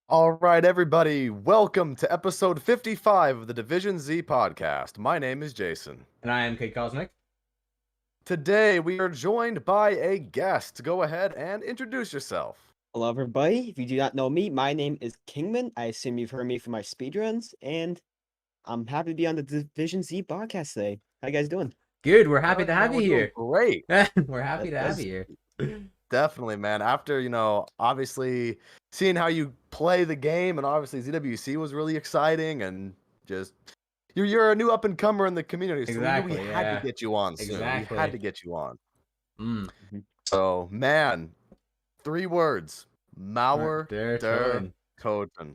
All right, everybody, welcome to episode 55 of the Division Z podcast. My name is Jason. And I am Kid Cosmic. Today, we are joined by a guest. Go ahead and introduce yourself. Hello, everybody. If you do not know me, my name is Kingman. I assume you've heard me from my speedruns, and I'm happy to be on the Division Z podcast today. How you guys doing? Good, we're happy Oh, to yeah, have you we're doing here. great. We're happy to have you here. Definitely, man. After, obviously seeing how you play the game, and obviously ZWC was really exciting, and just you're a new up and comer in the community, so Exactly, we knew we had yeah. to get you on soon. We had Exactly. to get you on. Mm. So, man, 3 words: Mauer Der Der Toten. Toten.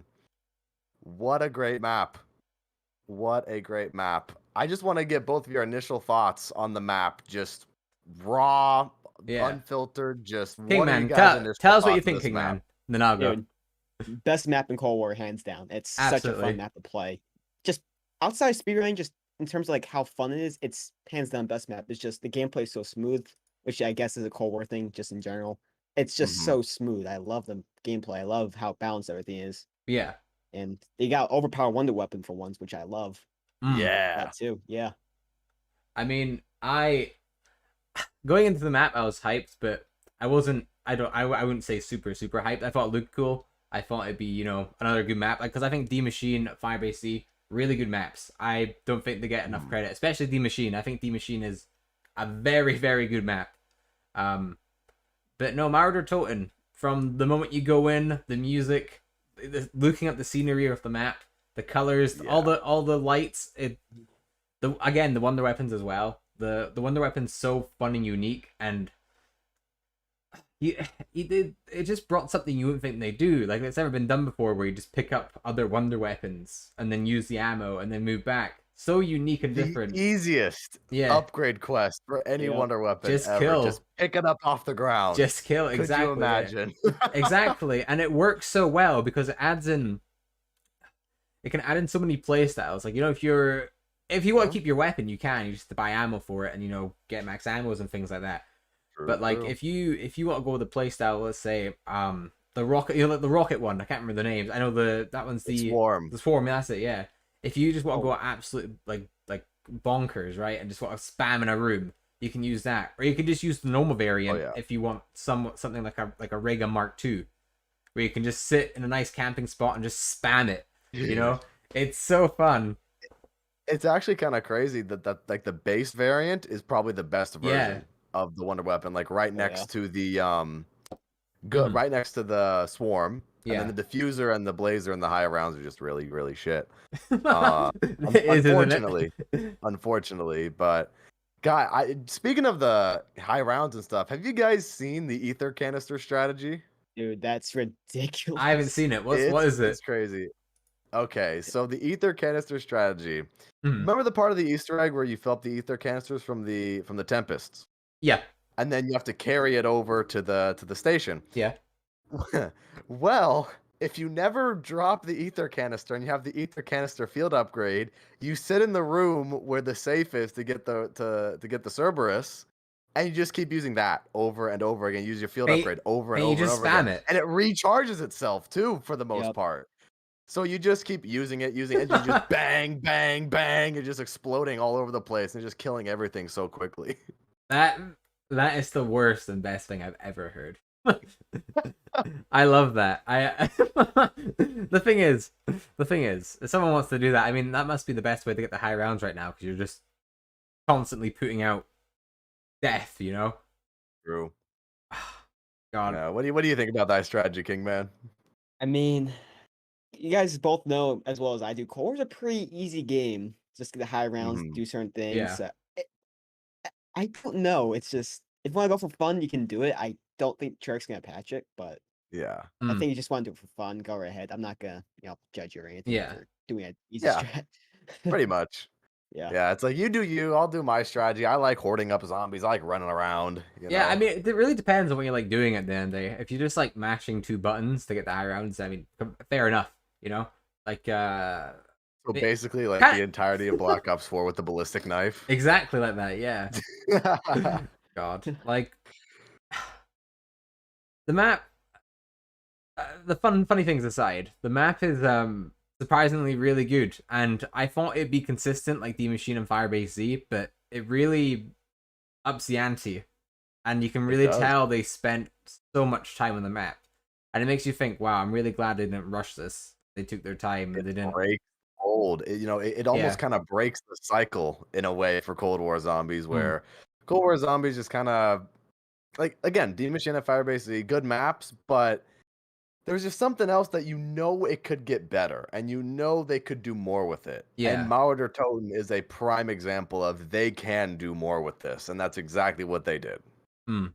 What a great map! What a great map! I just want to get both of your initial thoughts on the map, just raw, Yeah. unfiltered. Just what are you Kingman, guys' initial tell us what thoughts you of think, this Kingman. map? Then I'll go. Dude, best map in Cold War, hands down. It's such a Absolutely. fun map to play. Just outside speedrunning, just in terms of like how fun it is, it's hands down best map. It's just the gameplay is so smooth, which I guess is a Cold War thing, just in general. It's just so smooth. I love the gameplay. I love how balanced everything is. Yeah. And they got overpowered wonder weapon for once, which I love. Yeah. That too. Yeah. I mean, going into the map, I was hyped, but I wasn't. I wouldn't say super hyped. I thought it looked cool. I thought it'd be another good map, because I think D Machine, Firebase C, really good maps. I don't think they get enough credit, especially D Machine. I think D Machine is a very good map. But no, Mauer Der Toten, from the moment you go in, the music, looking at the scenery of the map, the colors, all the lights, the wonder weapons as well. The wonder weapons so fun and unique, and it just brought something you wouldn't think they do. Like, it's never been done before, where you just pick up other wonder weapons and then use the ammo and then move back. So unique and different. The easiest upgrade quest for any wonder weapon just ever. Kill. Just pick it up off the ground. Just kill. Exactly. Could you imagine? Exactly, and it works so well because it adds in. It can add in so many play styles. Like, if you want to keep your weapon, you can. You just buy ammo for it and get max ammos and things like that. But like, if you want to go with the play style, let's say the rocket, like the rocket one. I can't remember the names. I know that one's the Swarm. The Swarm. That's it. Yeah. If you just want to go absolute like bonkers, right, and just want to spam in a room, you can use that, or you can just use the normal variant if you want something like a Rega Mark II, where you can just sit in a nice camping spot and just spam it. It's so fun. It's actually kind of crazy that like the base variant is probably the best version of the wonder weapon, like right next to the right next to the Swarm. And then the diffuser and the blazer and the high rounds are just really shit. Unfortunately, but speaking of the high rounds and stuff, have you guys seen the ether canister strategy? Dude, that's ridiculous. I haven't seen it. What is it? It's crazy. Okay, so the ether canister strategy. Remember the part of the Easter egg where you fill up the ether canisters from the Tempests? Yeah. And then you have to carry it over to the station. Yeah. Well, if you never drop the ether canister and you have the ether canister field upgrade, you sit in the room where the safe is to get the CRBR-S, and you just keep using that over and over again. Use your field upgrade over and over and over again. It. And it recharges itself too for the most part. So you just keep using it, and you just bang, bang, bang, you're just exploding all over the place and just killing everything so quickly. That is the worst and best thing I've ever heard. I love that. The thing is, if someone wants to do that, I mean, that must be the best way to get the high rounds right now, because you're just constantly putting out death, True. God. Yeah, what do you think about that strategy, Kingman? I mean, you guys both know as well as I do, Cold War's a pretty easy game. Just get the high rounds, do certain things. Yeah. I don't know. It's just, if you want to go for fun, you can do it. I don't think Treyarch's gonna patch it, but yeah, I think you just want to do it for fun. Go right ahead. I'm not gonna judge you or anything for doing an easy strat. Pretty much. Yeah, it's like, you do you, I'll do my strategy. I like hoarding up zombies. I like running around. Yeah, I mean, it really depends on what you like doing at the end of the day. If you just like mashing 2 buttons to get the high rounds, I mean, fair enough. Like so basically, like the entirety of Black Ops 4 with the ballistic knife. Exactly like that. Yeah. God, like the map. the funny things aside, the map is surprisingly really good, and I thought it'd be consistent like D Machine and Firebase Z, but it really ups the ante, and you can It really does. tell they spent so much time on the map, and it makes you think, wow, I'm really glad they didn't rush this. They took their time and It they didn't. breaks old. It almost Yeah. kind of breaks the cycle in a way for Cold War Zombies, Mm. where Cold War Zombies just kind of like, again, Demon Machine and Firebase Z, good maps, but there's just something else that it could get better, and they could do more with it. And Yeah. Mauer Der Toten is a prime example of they can do more with this, and that's exactly what they did. Mm.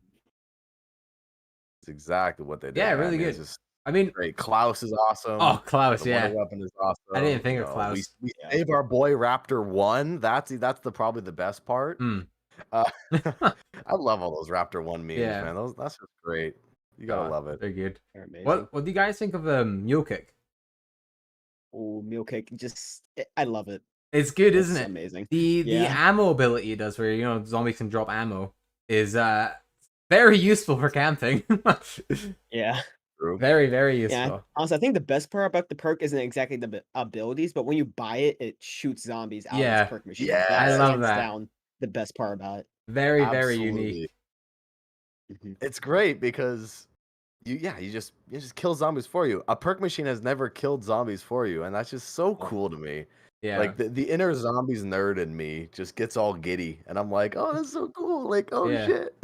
It's exactly what they Yeah, did, really man. It's good. just I mean, great. Klaus is awesome. oh, Klaus, The wonder yeah. weapon is I didn't awesome. think of Klaus. We Yeah. save our boy Raptor 1. That's probably the best part. Mm. Uh, I love all those Raptor 1 memes, Yeah. man. That's just great. You gotta God, love it. they're good. They're amazing. What do you guys think of Mule Kick? Oh, meal cake, I love it. It's good, It's isn't it? amazing. The Yeah. ammo ability it does, where zombies can drop ammo, is very useful for camping. Yeah. True. Very, very Yeah. useful. Honestly, I think the best part about the perk isn't exactly the abilities, but when you buy it, it shoots zombies out of Yeah. its perk machine. Yeah. I That's love hands that. down the best part about it. Very, very Absolutely. unique. Mhm. It's great because you just kill zombies for you. A perk machine has never killed zombies for you, and that's just so Oh, cool to me. Yeah. Like the inner zombies nerd in me just gets all giddy, and I'm like, oh, that's so cool. Like, oh Yeah. shit.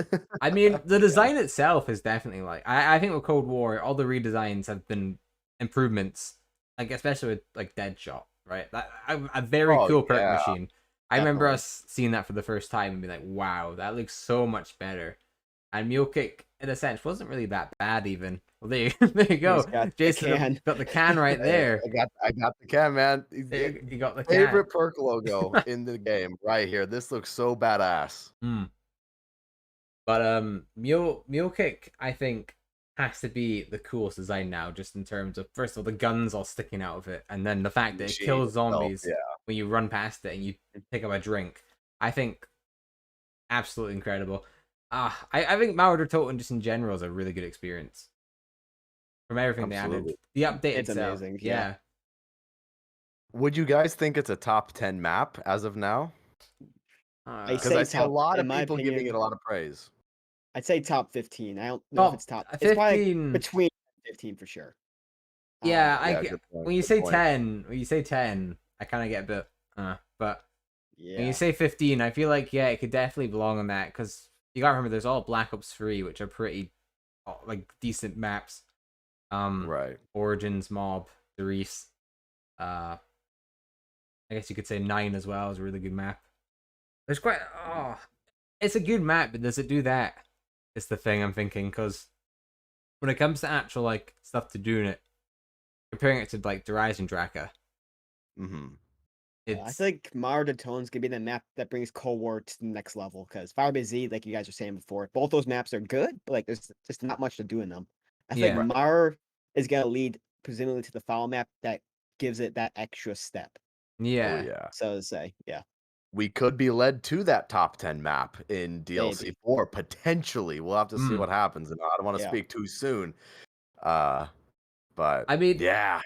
I mean, the design itself is definitely like I think with Cold War, all the redesigns have been improvements, like especially with like Deadshot, right? A very Oh cool perk yeah, machine. I remember definitely. us seeing that for the first time and being like, "Wow, that looks so much better." And Mule Kick, in a sense, wasn't really that bad even. Well, there you go. He's got the Jason can. got the can right Hey, there. I got the can, man. You got the can. Favorite perk logo in the game right here. This looks so badass. Mm. But Mule Kick, I think, has to be the coolest design now, just in terms of, first of all, the guns all sticking out of it, and then the fact that it Machine kills itself, zombies yeah. when you run past it and you pick up a drink. I think absolutely incredible. I think Mauer Der Toten just in general is a really good experience. From everything they added. Absolutely. The update It's itself. amazing, Yeah. yeah. Would you guys think it's a top 10 map as of now? I Because say I see a top, lot in of my people giving it opinion, a lot of praise. I'd say top 15. I don't know if it's top. It's probably 15. between 15 for sure. Yeah, Yeah, good point, when you good say point. 10, I kind of get a bit, but when Yeah. you say 15, I feel like, yeah, it could definitely belong on that, because you gotta remember there's all Black Ops 3, which are pretty, like, decent maps. Right. Origins, Mob, Cerise. I guess you could say 9 as well is a really good map. There's quite, it's a good map, but does it do that? It's the thing I'm thinking, because when it comes to actual, like, stuff to do in it, comparing it to, like, Horizon Draka, Mm-hmm. I it's, feel like Mauer Der Toten's gonna be the map that brings Cold War to the next level. Because Firebase Z, like you guys were saying before, both those maps are good, but like there's just not much to do in them. I feel yeah. like Mauer is gonna lead presumably to the final map that gives it that extra step. Oh, Yeah. yeah. So to say, yeah, We could be led to that top 10 map in DLC maybe. 4, potentially. We'll have to see Mm. what happens. And I don't want to Yeah. speak too soon. But I mean, yeah.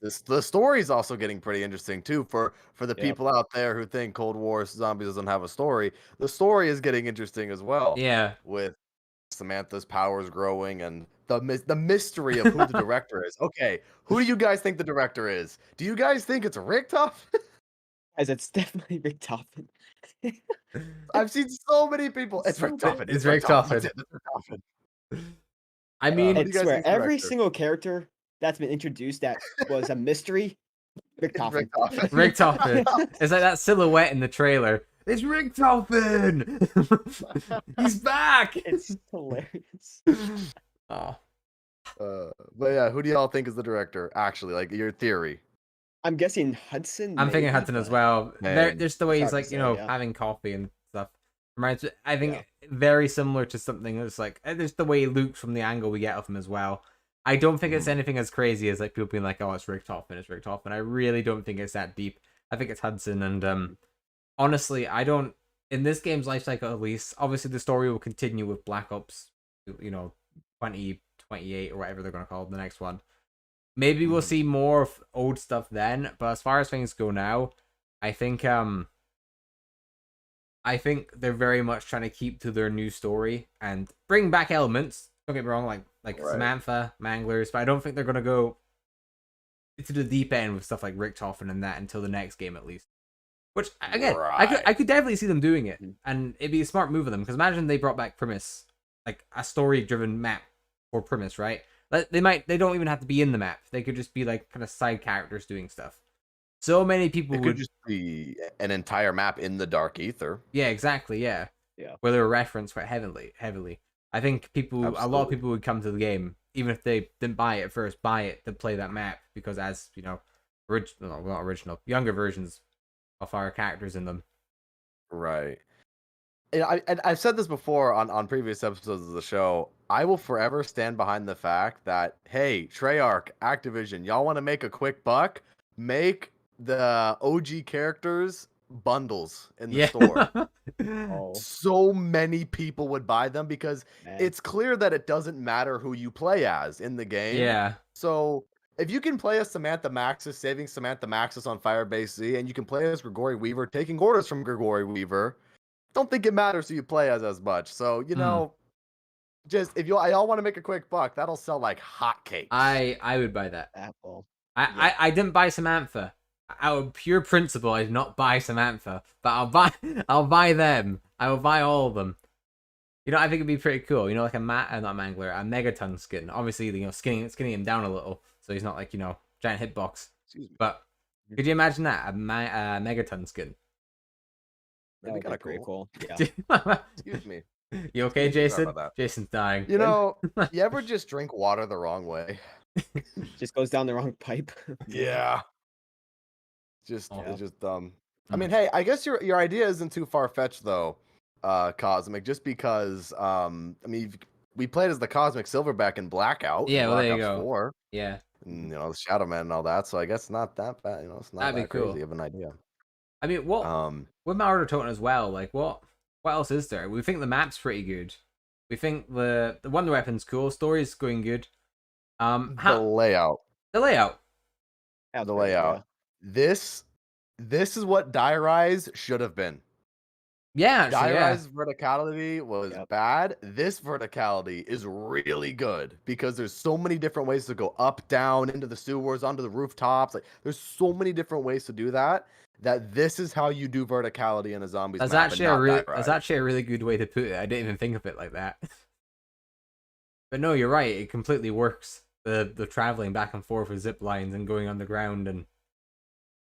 The story is also getting pretty interesting too for the Yep. people out there who think Cold War Zombies doesn't have a story. The story is getting interesting as well. yeah. With Samantha's powers growing and the mystery of who the director is. Okay, who do you guys think the director is? Do you guys think it's Richtofen? As it's definitely Rick Toppin. I've seen so many people. It's So Richtofen. bad. It's It's Richtofen. That's Richtofen. it. It's Richtofen. I mean, Who do I you guys swear, think's the every director? single character that's been introduced that was a mystery, Rick It's Toppin. Richtofen. Richtofen. It's like that silhouette in the trailer. It's Richtofen! He's back! It's hilarious. Oh. But yeah, who do y'all think is the director? Actually, like your theory. I'm guessing Hudson. I'm thinking maybe, Hudson as but well. Man, There's the way it's he's hard like, to say, yeah. having coffee and stuff. Reminds me, I think Yeah. very similar to something that's like, there's the way he looks from the angle we get of him as well. I don't think it's anything as crazy as like people being like, oh, it's Richtofen, it's Richtofen. I really don't think it's that deep. I think it's Hudson, and honestly, I don't, in this game's life cycle at least, obviously the story will continue with Black Ops, 2020 28 or whatever they're gonna call the next one. Maybe we'll Mhm. see more of old stuff then. But as far as things go now, I think they're very much trying to keep to their new story and bring back elements. Don't get me wrong, like Right. Samantha, Manglers, but I don't think they're gonna go to the deep end with stuff like Richtofen and that until the next game at least. Which again, I could definitely see them doing it, and it'd be a smart move of them. Because imagine they brought back Primus, like a story-driven map for Primus, right? They don't even have to be in the map. They could just be like kind of side characters doing stuff. So many people It would could just be an entire map in the Dark Ether. Yeah, exactly. Yeah. Yeah. Where they're referenced quite heavily. I think a lot of Absolutely. people would come to the game, even if they didn't buy it first, buy it to play that map because as not original, younger versions of our characters in them. Right. And I've said this before on previous episodes of the show. I will forever stand behind the fact that, hey, Treyarch, Activision, y'all want to make a quick buck? Make the OG characters bundles in the store. Oh, So many people would buy them because man. it's clear that it doesn't matter who you play as in the game. Yeah. So if you can play as Samantha Maxis, saving Samantha Maxis on Firebase Z, and you can play as Gregory Weaver, taking orders from Gregory Weaver, don't think it matters who you play as much. So, just if y'all want to make a quick buck, that'll sell like hotcakes. I would buy that. Apple. I didn't buy Samantha. Out of pure principle, I did not buy Samantha, but I'll buy them. I will buy all of them. I think it'd be pretty cool. Like not Mangler, a Megaton skin. Obviously, skinning him down a little, so he's not like giant hitbox. Excuse me. But could you imagine that a Megaton skin? That'd be kind of pretty cool. Yeah. Excuse me. You okay, Sorry Jason? about that. Jason's dying. You ever just drink water the wrong way? Just goes down the wrong pipe. Yeah. It's Yeah. just I mean, hey, I guess your idea isn't too far fetched though, Cosmic. Just because I mean, we played as the Cosmic Silverback in Blackout. Yeah, well, there you Black Ops go. 4, Yeah. and the Shadow Man and all that. So I guess not that bad. It's not That'd be that crazy cool. of an idea. I mean, what with Mauer Der Toten as well? Like, what else is there? We think the map's pretty good. We think the wonder weapon's cool. Story's going good. The layout. The layout. The layout. Yeah. This is what Die Rise should have been. Yeah, Die yeah. Rise verticality was bad. This verticality is really good because there's so many different ways to go up, down, into the sewers, onto the rooftops. Like there's so many different ways to do that. That this is how you do verticality in a zombies map. That's actually a really good way to put it. I didn't even think of it like that. But no, you're right. It completely works. The traveling back and forth with zip lines and going underground, and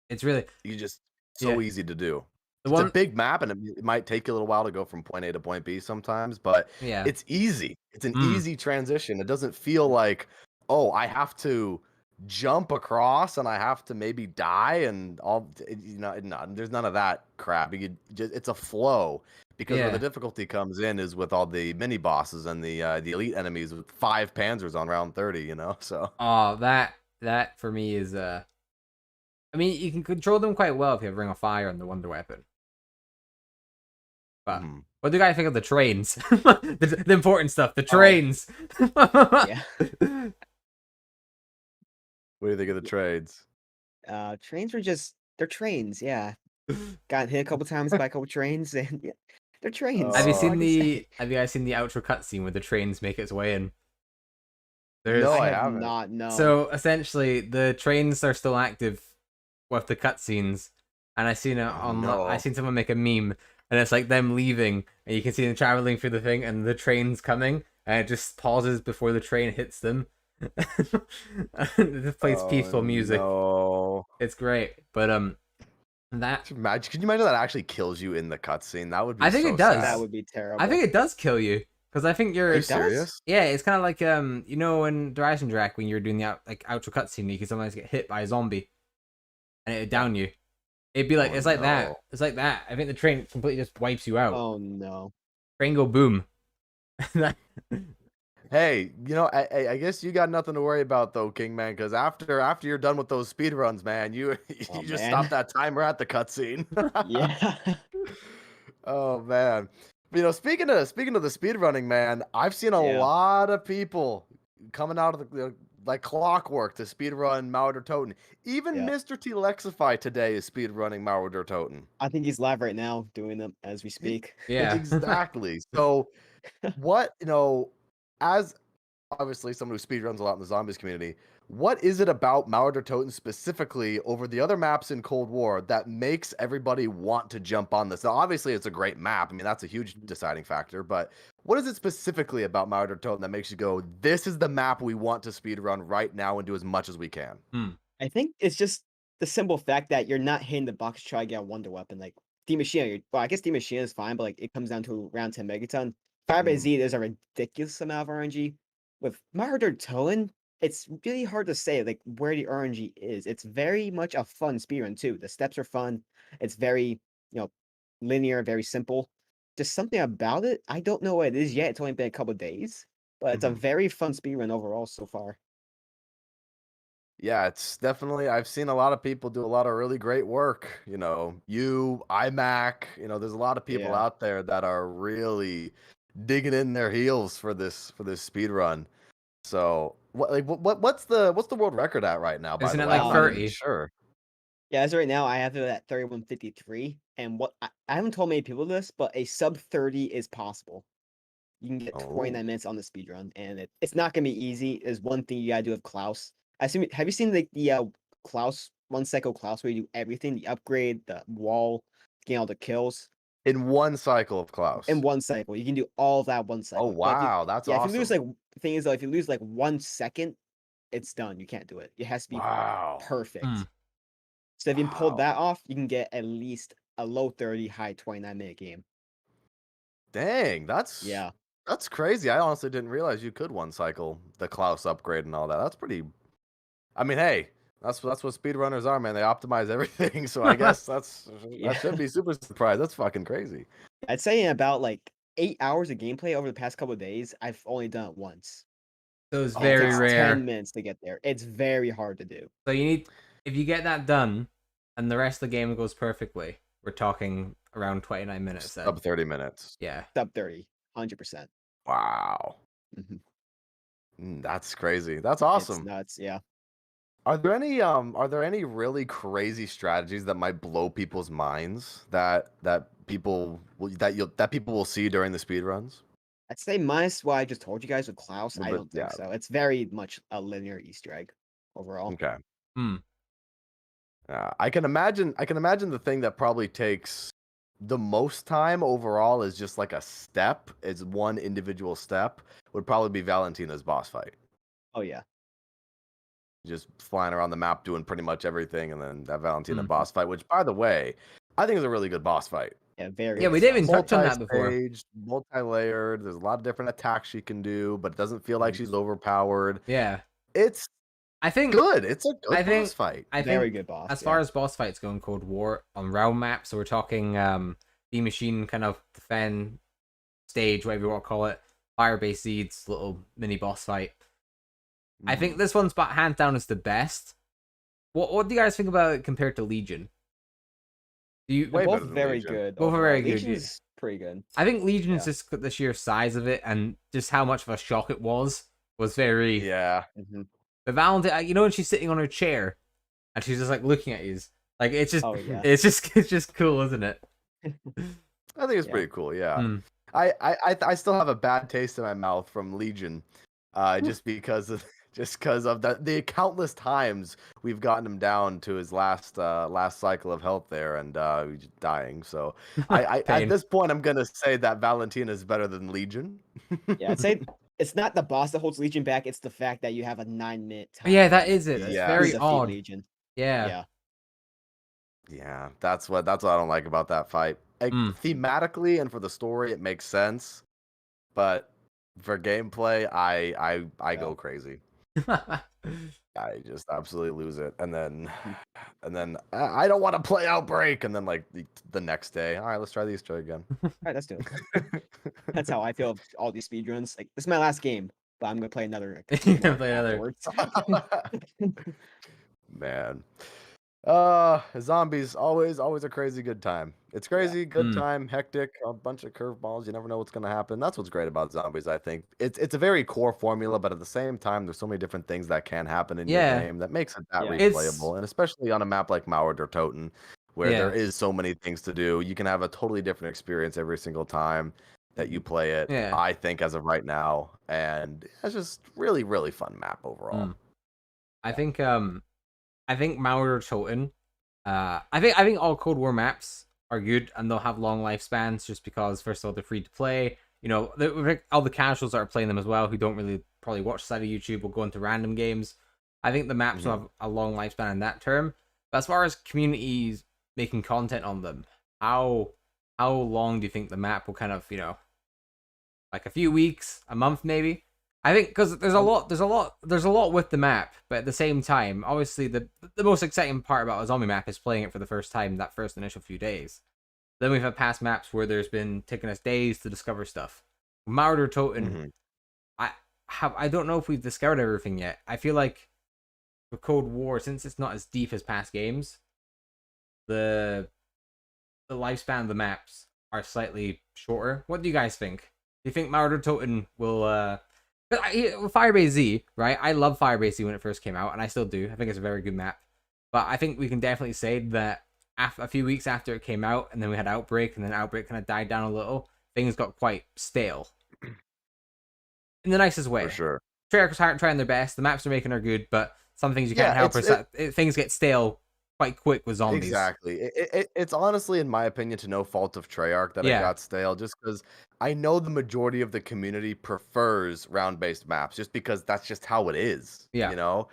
it's really easy to do. It's a big map, and it might take you a little while to go from point A to point B sometimes, but it's easy. It's an easy transition. It doesn't feel like, oh, I have to jump across and I have to maybe die and all. There's none of that crap. It's a flow because where the difficulty comes in is with all the mini bosses and the elite enemies with 5 panzers on round 30. So. Oh, that for me is I mean, you can control them quite well if you have Ring of Fire and the Wonder Weapon. But what do you guys think of the trains? the important stuff, the trains. Yeah. What do you think of the trades? Trains were they're trains, yeah. Got hit a couple times by a couple trains, and yeah, they're trains. Have you guys seen the outro cutscene where the trains make its way in? No, I have haven't. not. No. So essentially, the trains are still active with the cutscenes, and I seen I seen someone make a meme, and it's like them leaving, and you can see them traveling through the thing, and the train's coming, and it just pauses before the train hits them. It plays peaceful music. No. It's great, but that can you imagine that actually kills you in the cutscene? That would be. I think so it does. sad. That would be terrible. I think it does kill you because I think Are you serious? Yeah, it's kind of like in Horizon Drac when you're doing the outro cutscene, you can sometimes get hit by a zombie, and it'd down you. It'd be like that. It's like that. I think the train completely just wipes you out. Oh no. Train go boom. Hey, I guess you got nothing to worry about though, Kingman, because after you're done with those speed runs, man, you just stop that timer at the cutscene. Yeah. Oh man. Speaking of the speed running, man, I've seen a lot of people coming out of like clockwork to speedrun Mauer Der Toten. Even Yeah. Mr. T Lexify today is speedrunning Mauer Der Toten. I think he's live right now doing them as we speak. Yeah. Exactly. So what, as obviously someone who speedruns a lot in the zombies community, what is it about Mauer Der Toten specifically over the other maps in Cold War that makes everybody want to jump on this? Now, obviously, it's a great map. I mean, that's a huge deciding factor. But what is it specifically about Mauer Der Toten that makes you go, this is the map we want to speedrun right now and do as much as we can? I think it's just the simple fact that you're not hitting the box to try to get a wonder weapon. Like D Machine, well, I guess D Machine is fine, but like it comes down to around 10 megaton. Fire by Z, there's a ridiculous amount of RNG. With Mauer Der Toten, it's really hard to say like where the RNG is. It's very much a fun speedrun too. The steps are fun. It's very, linear, very simple. Just something about it. I don't know what it is yet. It's only been a couple days, but it's a very fun speedrun overall so far. Yeah, it's definitely, I've seen a lot of people do a lot of really great work. iMac, there's a lot of people Yeah. out there that are really digging in their heels for this speed run. So what's the world record at right now, by Isn't the it way? like I'm not even 30? sure. Yeah, as of right now, I have it at 3153. And what I haven't told many people this, but a sub 30 is possible. You can get Oh. 29 minutes on the speed run, and it's not gonna be easy. Is one thing you gotta do with Klaus. Have you seen the Klaus 1 cycle Klaus where you do everything, the upgrade, the wall, getting all the kills In one cycle of Klaus. in 1 cycle? You can do all of that 1 cycle. Oh, But wow, that's if awesome. you lose the thing is though, if you lose like 1 second, it's done. You can't do it. It has to be Wow. perfect. Hmm. So if you can pull Wow. that off, you can get at least a low 30, high 29-minute game. Dang, that's crazy. I honestly didn't realize you could one cycle the Klaus upgrade and all that. That's pretty. I mean, hey, that's what speedrunners are, man. They optimize everything. So I guess that should be super surprised. That's fucking crazy. I'd say in about like 8 hours of gameplay over the past couple of days, I've only done it once. So it's And very it takes rare. 10 minutes to get there. It's very hard to do. So if you get that done, and the rest of the game goes perfectly, we're talking around 29 minutes then. Up 30 minutes. Yeah. Sub 30, 100%. Wow. Mhm. That's crazy. That's awesome. It's nuts, yeah. Are there any really crazy strategies that might blow people's minds that people will see during the speedruns? I'd say minus what I just told you guys with Klaus, I But don't think yeah. so. It's very much a linear Easter egg overall. Okay. Hmm. I can imagine the thing that probably takes the most time overall is just like a step. It's one individual step would probably be Valentina's boss fight. Oh yeah. Just flying around the map doing pretty much everything, and then that Valentina boss fight, which by the way, I think is a really good boss fight. Yeah, very. Yeah, we didn't even touch on that before. Multi-staged, multi-layered. There's a lot of different attacks she can do, but it doesn't feel like she's overpowered. Yeah. It's I think good. It's a good boss fight. I Very think good boss. as far as boss fights go in Cold War on realm maps, so we're talking the machine kind of defend stage, whatever you want to call it, fire base seeds, little mini boss fight. I think this one's hands down is the best. What do you guys think about it compared to Legion? They're Way both better than very Legion. good. Both are very good, Legion's pretty good. I think Legion's just the sheer size of it and just how much of a shock it was very. Yeah. But Valentine, when she's sitting on her chair and she's just like looking at you, like it's just, it's just cool, isn't it? I think it's pretty cool. Yeah. I still have a bad taste in my mouth from Legion, just because of the countless times we've gotten him down to his last cycle of health there, and he's just dying. So I at this point I'm gonna say that Valentina is better than Legion. Yeah, I'd say it's not the boss that holds Legion back; it's the fact that you have a 9-minute time. Yeah, that is it. It's very odd. Legion. Yeah. Yeah, that's what I don't like about that fight. Thematically and for the story, it makes sense, but for gameplay, I go crazy. I just absolutely lose it, and then I don't want to play Outbreak, and then like the next day, all right, let's try these two again. All right, let's do it. That's how I feel of all these speedruns. Like, this is my last game, but I'm gonna play another. You're gonna play another. Man. Zombies always a crazy good time. It's Yeah. crazy good Mm. time, hectic, a bunch of curveballs. You never know what's gonna happen. That's what's great about zombies. I think it's a very core formula, but at the same time, there's so many different things that can happen in your Yeah, game that makes it that Yeah. it's replayable, and especially on a map like Mauer Der Toten, where there yeah, is so many things to do. You can have a totally different experience every single time that you Mhm. play it. yeah. I think as of right now, and it's just really fun map overall. Mm. I Yeah. think I think Mauer Der Toten. I think all Cold War maps are good and they'll have long lifespans just because first of all they're free to play. You know, all the casuals that are playing them as well who don't really probably watch side of YouTube will go into random games. I think the maps will Mhm. have a long lifespan in that term. But as far as communities making content on them, how how long do you think the map will kind of like a few weeks, a month maybe? I think because there's a lot with the map, but at the same time, obviously the most exciting part about a zombie map is playing it for the first time that first initial few days. Then we've had past maps where there's been taking us days to discover stuff. Mauer Der Toten, Mhm. I don't know if we've discovered everything yet. I feel like for Cold War, since it's not as deep as past games, the the lifespan of the maps are slightly shorter. What do you guys think? Do you think Mauer Der Toten will Firebase Z, right? I love Firebase Z when it first came out, and I still do. I think it's a very good map. But I think we can definitely say that a few weeks after it came out, and then we had Outbreak, and then Outbreak kind of died down a little, things got quite stale. In the nicest For way. sure. Treyarch's trying their best, the maps they're making are good, but some things you can't Yeah, help is that things get stale quite quick with zombies. exactly. It's honestly, in my opinion, to no fault of Treyarch that it Yeah, got stale, just because I know the majority of the community prefers round-based maps, just because that's just how it is, yeah. you know?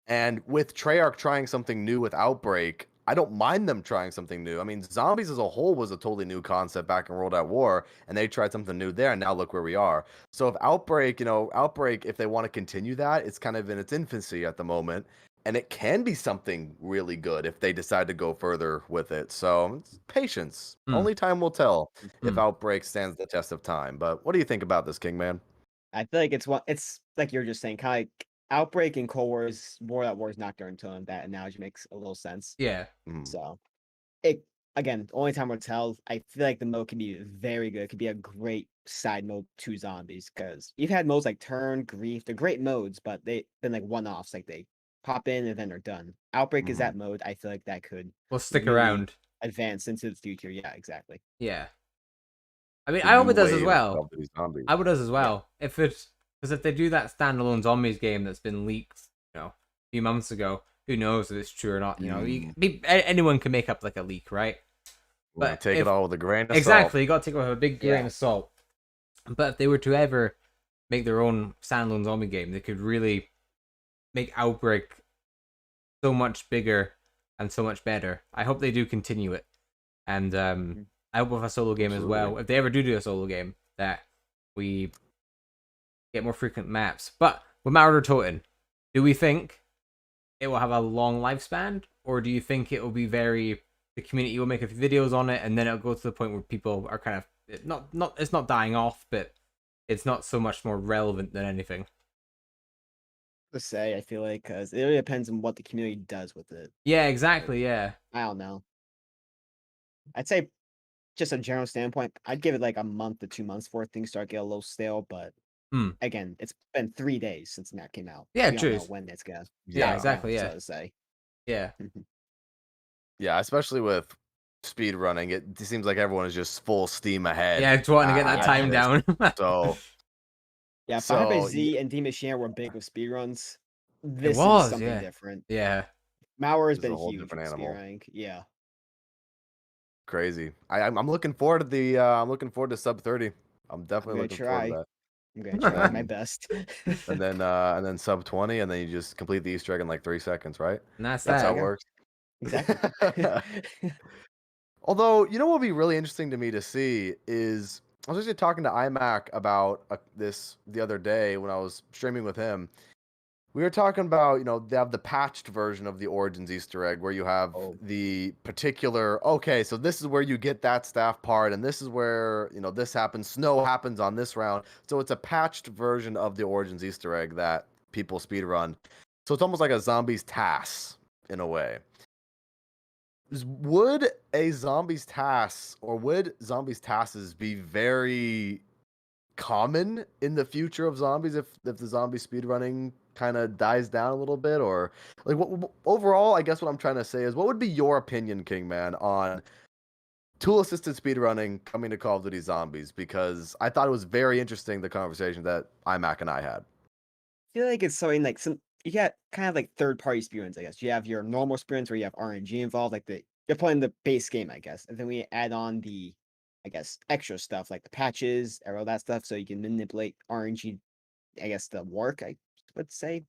And with Treyarch trying something new with Outbreak, I don't mind them trying something new. I mean, zombies as a whole was a totally new concept back in World at War, and they tried something new there, and now look where we are. So if Outbreak, Outbreak, if they want to continue that, it's kind of in its infancy at the moment, and it can be something really good if they decide to go further with it. So it's patience. Hmm. Only time will tell if Hmm. Outbreak stands the test of time. But what do you think about this, Kingman? I feel like it's like you're just saying, kind of like Outbreak and Cold War is War that War is not during tone. That analogy makes a little sense. Yeah. Mm, So it again, only time will tell. I feel like the mode can be very good. It could be a great side mode to zombies because you've had modes like Turn, Grief. They're great modes, but they've been like one offs. Like they pop in and then they're done. Outbreak is mhm. that mode. I feel like that could We'll stick really around. advance into the future. Yeah, exactly. Yeah. I mean, The I hope new it does as wave of well. Call of Duty Zombies. I hope it does as Yeah. well. If it's because if they do that standalone zombies game that's been leaked, a few months ago, who knows if it's true or not? Mm. Anyone can make up like a leak, right? We gotta But take it if all with a grain of salt. exactly, you got to take it with a big grain Yeah. of salt. But if they were to ever make their own standalone zombie game, they could really make Outbreak so much bigger and so much better. I hope they do continue it, and Mhm. I hope with a solo game as Absolutely. well. If they ever do a solo game, that we get more frequent maps. But with Mauer Toten, do we think it will have a long lifespan, or do you think it will be the community will make a few videos on it, and then it'll go to the point where people are kind of not it's not dying off, but it's not so much more relevant than anything. To say, I feel like because it really depends on what the community does with it. Yeah, Like, exactly. Yeah. I don't know. I'd say just a general standpoint, I'd give it like a month to 2 months before things start getting a little stale. But Hmm. again, it's been 3 days since the map came out. Yeah. We don't True. know when it's gonna Yeah. die Yeah. down, Exactly. so Yeah. to say. Yeah. Yeah, especially with speed running, it seems like everyone is just full steam ahead Yeah. Just wanting to get that Yeah. time at this. down. So, Yeah, Firebase so Z and D Machine were big with speedruns. It This is was. something Yeah. different. Yeah. Mauer has it's a been whole huge different with animal. speedrunning. Yeah. Crazy. I'm looking forward to the. I'm looking forward to sub 30. I'm I'm definitely gonna looking forward try. to I'm gonna that. try my best. And then sub 20, and then you just complete the Easter egg in like 3 seconds, right? And that's That's There how that. you it go. works. Exactly. Although, you know what would be really interesting to me to see is I was actually talking to iMac about this the other day when I was streaming with him. We were talking about, they have the patched version of the Origins Easter egg where you have Oh. the particular, okay, so this is where you get that staff part, and this is where, this happens. Snow happens on this round. So it's a patched version of the Origins Easter egg that people speedrun. So it's almost like a zombies TAS in a way. Would a zombies task or would zombies tasks be very common in the future of zombies if the zombie speedrunning kind of dies down a little bit, or like overall, I guess what I'm trying to say is, what would be your opinion, Kingman, on tool assisted speedrunning coming to Call of Duty Zombies? Because I thought it was very interesting, the conversation that iMac and I had. I feel like it's something like some you got kind of like third party spirits, I guess. You have your normal spirits where you have RNG involved, like you're playing the base game, I guess. And then we add on the, I guess, extra stuff like the patches, all that stuff, so you can manipulate RNG, I guess, the work, I would say.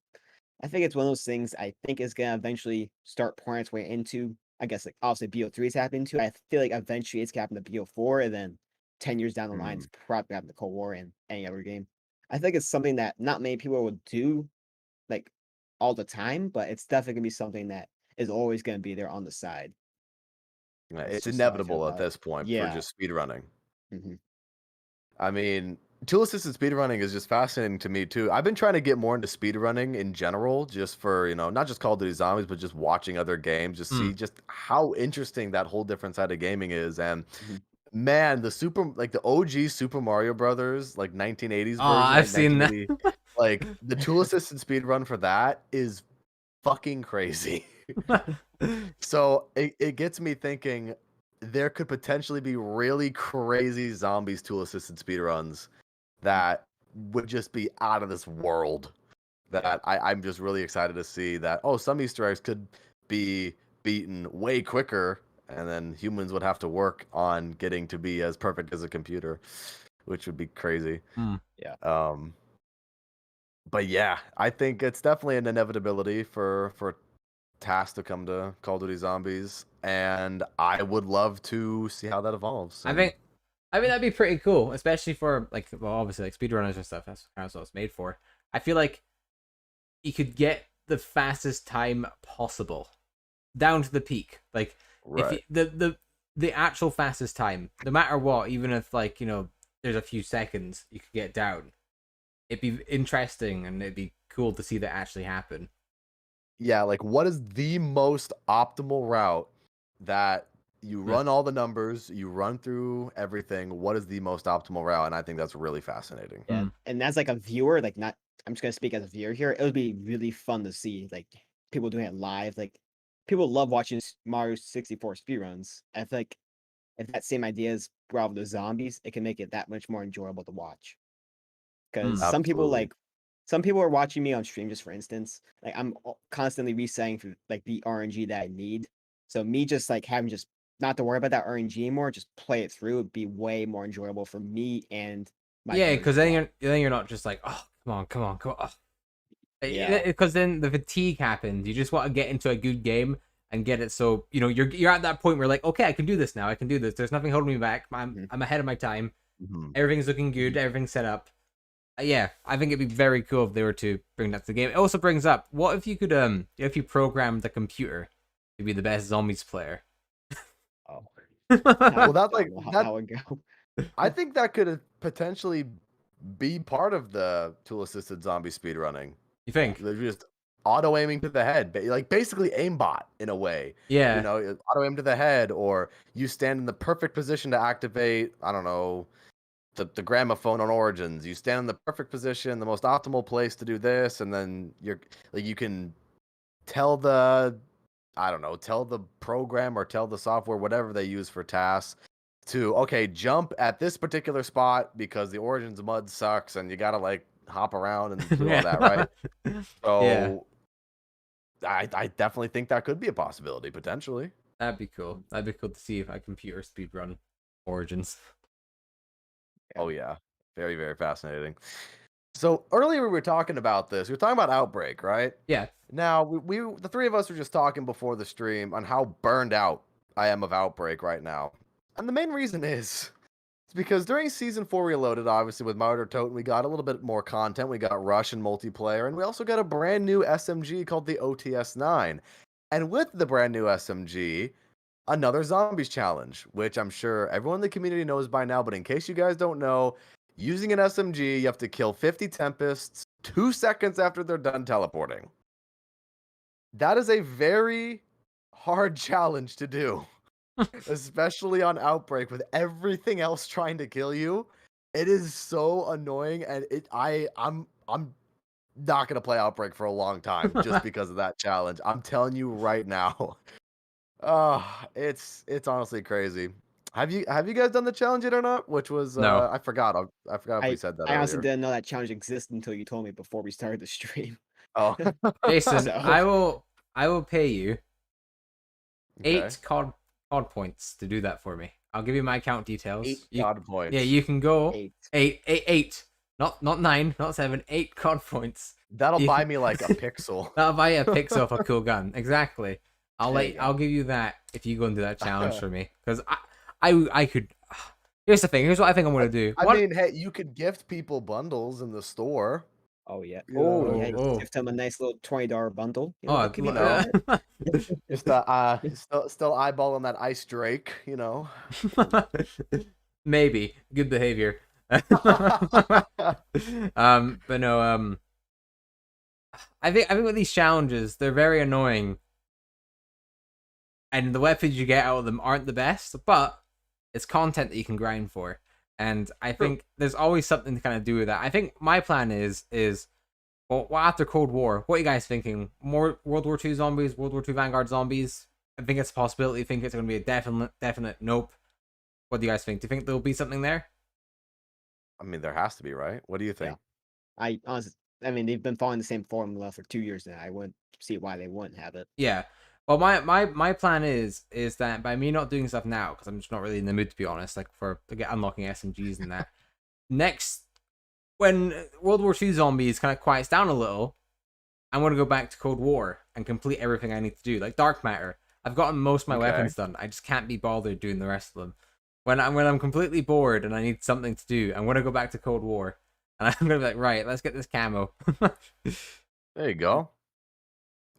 I think it's one of those things I think is gonna eventually start pouring its way into, I guess, like obviously BO3 is happening too. I feel like eventually it's gonna happen to BO4, and then 10 years down the line, Mm. it's probably happen to Cold War and any other game. I think it's something that not many people would do like all the time, but it's definitely gonna be something that is always gonna be there on the side. Yeah, That's it's just how I feel inevitable at about it. this point for Yeah. just speedrunning. Mhm. I mean, tool assisted speedrunning is just fascinating to me too. I've been trying to get more into speedrunning in general, just for, not just Call of Duty Zombies, but just watching other games, just Hmm. see just how interesting that whole different side of gaming is. And Mhm. man, the OG Super Mario Brothers, like 1980s Oh, version, I've like seen that. 1980, like the tool assisted speedrun for that is fucking crazy. So it gets me thinking there could potentially be really crazy zombies tool assisted speedruns that would just be out of this world. That I'm just really excited to see that, oh, some Easter eggs could be beaten way quicker, and then humans would have to work on getting to be as perfect as a computer, which would be crazy. Hmm. Yeah. Um, but yeah, I think it's definitely an inevitability for tasks to come to Call of Duty Zombies, and I would love to see how that evolves. I And think, I mean, that'd be pretty cool, especially for like, well, obviously like speedrunners and stuff. That's kind of what it's made for. I feel like you could get the fastest time possible down to the peak. Like if right. the actual fastest time, no matter what, even if like there's a few seconds you could get down, it'd be interesting and it'd be cool to see that actually happen. Yeah, like what is the most optimal route that you Hmm. run all the numbers, you run through everything? What is the most optimal route? And I think that's really fascinating. Yeah. Hmm. And as like a viewer, like not I'm just gonna speak as a viewer here. It would be really fun to see like people doing it live. Like people love watching Mario 64 speedruns. I feel like if that same idea is brought with the zombies, it can make it that much more enjoyable to watch. Because Hmm. Absolutely. some people are watching me on stream, just for instance. Like I'm constantly resetting for like the RNG that I need. So me just like having just not to worry about that RNG anymore, just play it through would be way more enjoyable for me and my Yeah, viewers because as well. then you're not just like, oh, come on, come on, come on. Yeah. Because then the fatigue happens. You just want to get into a good game and get it. So you're at that point where like, okay, I can do this now. I can do this. There's nothing holding me back. Mhm. I'm ahead of my time. Mhm. Everything's looking good. Everything's set up. Yeah, I think it'd be very cool if they were to bring that to the game. It also brings up, what if you could if you programmed the computer to be the best zombies player? Oh, Well, I that's like don't know how that. that would go. I think that could potentially be part of the tool assisted zombie speedrunning. You Yeah. think? They're just auto aiming to the head, like basically aimbot in a way. Yeah. Auto aim to the head, or you stand in the perfect position to activate, I don't know, the gramophone on Origins. You stand in the perfect position, the most optimal place to do this, and then you can tell tell the program or tell the software, whatever they use for tasks, to, okay, jump at this particular spot because the Origins mud sucks and you gotta like hop around and do all that, Yeah. right? Yeah. So I definitely think that could be a possibility, potentially. That'd be cool. That'd be cool to see if I computer speedrun Origins. Yeah. Oh yeah. Very, very fascinating. So earlier we were talking about this. We were talking about Outbreak, right? Yeah. Now the three of us were just talking before the stream on how burned out I am of Outbreak right now. And the main reason is it's because during season 4 Reloaded, obviously with Mauer Der Toten, we got a little bit more content. We got Rush and multiplayer, and we also got a brand new SMG called the OTS-9. And with the brand new SMG, another zombies challenge, which I'm sure everyone in the community knows by now, but in case you guys don't know, using an SMG, you have to kill 50 Tempests 2 seconds after they're done teleporting. That is a very hard challenge to do, especially on Outbreak with everything else trying to kill you. It is so annoying, and I'm not gonna play Outbreak for a long time just because of that challenge. I'm telling you right now. It's honestly crazy. Have you guys done the challenge yet or not? Which was No. I forgot. I forgot if we I said that I honestly earlier. didn't know that challenge existed until you told me before we started the stream. Oh. Jason, So I will pay you Okay. 8 COD points to do that for me. I'll give you my account 8 details. God points. Yeah, you can go 8. eight. Not 9, not 7, 8 COD points. That'll You buy can- me like a pixel. That'll buy you a pixel of a cool gun. Exactly. There you go. I'll give you that if you go and do that challenge for me. Because I could. Here's the thing. Here's what I think I'm gonna do. I What? mean, hey, you could gift people bundles in the store. Oh yeah. You Oh know, yeah. Oh. Gift him a nice little $20 bundle. You know, Oh, what can you you go know. with it? Just still eyeballing that Ice Drake, you know. Maybe good behavior. But no. I think with these challenges, they're very annoying, and the weapons you get out of them aren't the best. But it's content that you can grind for, and I think there's always something to kind of do with that. I think my plan is well, after Cold War, what are you guys thinking? More World War II zombies, World War II Vanguard zombies? I think it's a possibility. I think it's going to be a definite nope. What do you guys think? Do you think there'll be something there? I mean, there has to be, right? What do you think? I honestly, I mean, they've been following the same formula for 2 years now. I wouldn't see why they wouldn't have it. Yeah. Well, my plan is that by me not doing stuff now, because I'm just not really in the mood to be honest, like to get unlocking SMGs and that. Next, when World War II zombies kind of quiets down a little, I'm gonna go back to Cold War and complete everything I need to do, like Dark Matter. I've gotten most of my weapons done. I just can't be bothered doing the rest of them. When I'm completely bored and I need something to do, I'm gonna go back to Cold War, and I'm gonna be like, right, let's get this camo. There you go.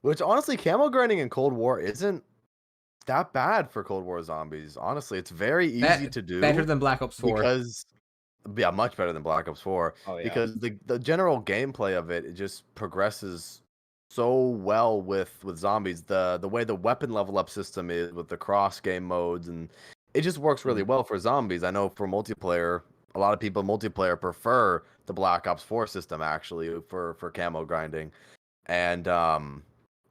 Which honestly, camo grinding in Cold War isn't that bad for Cold War zombies. Honestly, it's very easy to do. Better than Black Ops 4. Because yeah, much better than Black Ops 4. Oh yeah. Because the general gameplay of it just progresses so well with zombies. The way the weapon level up system is with the cross game modes, and it just works really well for zombies. I know for multiplayer, a lot of people in multiplayer prefer the Black Ops 4 system actually for camo grinding. And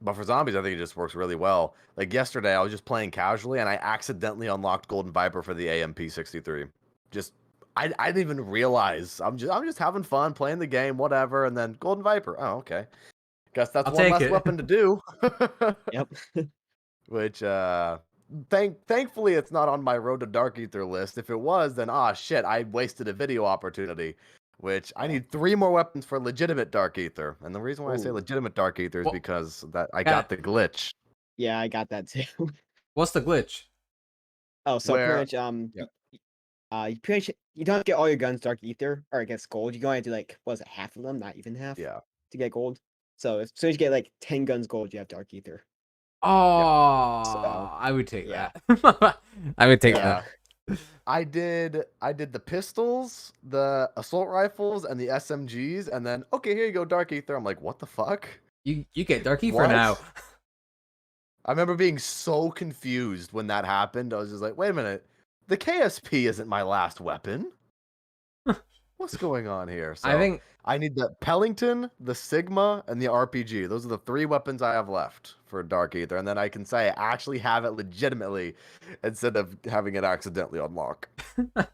but for zombies, I think it just works really well. Like yesterday, I was just playing casually, and I accidentally unlocked Golden Viper for the AMP-63. Just I didn't even realize. I'm just having fun playing the game, whatever. And then Golden Viper. Oh, okay. Guess that's I'll one take less it. weapon to do. Yep. Which thankfully it's not on my Road to Dark Ether list. If it was, then shit, I wasted a video opportunity. Which I need 3 more weapons for legitimate Dark Ether. And the reason why I say Ooh. legitimate Dark Ether is Well, because that I got the glitch. Yeah, I got that too. What's the glitch? Oh, so Where- pretty much Yep. you pretty much you don't get all your guns Dark Ether or against gold. You only have to like what was it, half of them, not even half, Yeah. to get gold. So as soon as you get like 10 guns gold, you have Dark Ether. Oh, So, I would take yeah. that. I would take Yeah. that. I did the pistols, the assault rifles, and the SMGs, and then okay, here you go, Dark Ether. I'm like, what the fuck? You get Darky for What? now. I remember being so confused when that happened. I was just like, wait a minute, the KSP isn't my last weapon. What's going on here? So I think I need the Pellington, the Sigma, and the RPG. Those are the 3 weapons I have left for Dark Ether, and then I can say I actually have it legitimately instead of having it accidentally unlock. Yeah,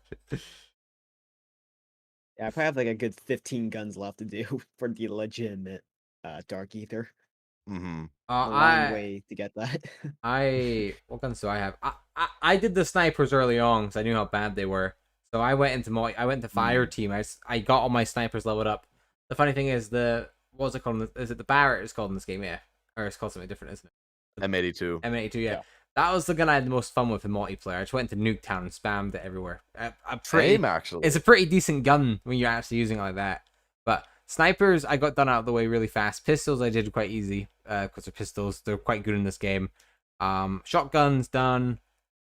I probably have like a good 15 guns left to do for the legitimate Dark Ether. Mm-hmm. A long way to get that. What guns do I have? I did the snipers early on because I knew how bad they were. So I went into fire team. I got all my snipers leveled up. The funny thing is what's it called? Is it the Barrett? It's called in this game, yeah, or it's called something different, isn't it? M82. M82, yeah. Yeah. That was the gun I had the most fun with in multiplayer. I just went into Nuketown and spammed it everywhere. Same actually. It's a pretty decent gun when you're actually using it like that. But snipers, I got done out of the way really fast. Pistols, I did quite easy because they're pistols. They're quite good in this game. Shotguns done.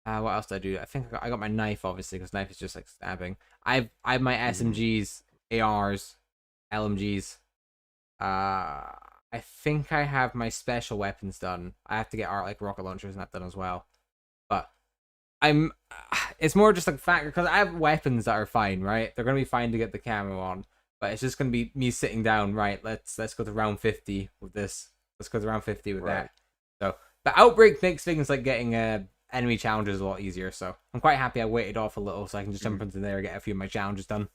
What else did I do? I think I got my knife, obviously, because knife is just like stabbing. I have my SMGs, ARs, LMGs. I think I have my special weapons done. I have to get art like rocket launchers and that done as well. But I'm it's more just a factor because I have weapons that are fine, right? They're gonna be fine to get the camo on, but it's just gonna be me sitting down, right? Let's go to round 50 with this. Let's go to round 50 with Right. that. So the outbreak makes things like getting enemy challenges a lot easier. So I'm quite happy I waited off a little so I can just jump into there and get a few of my challenges done.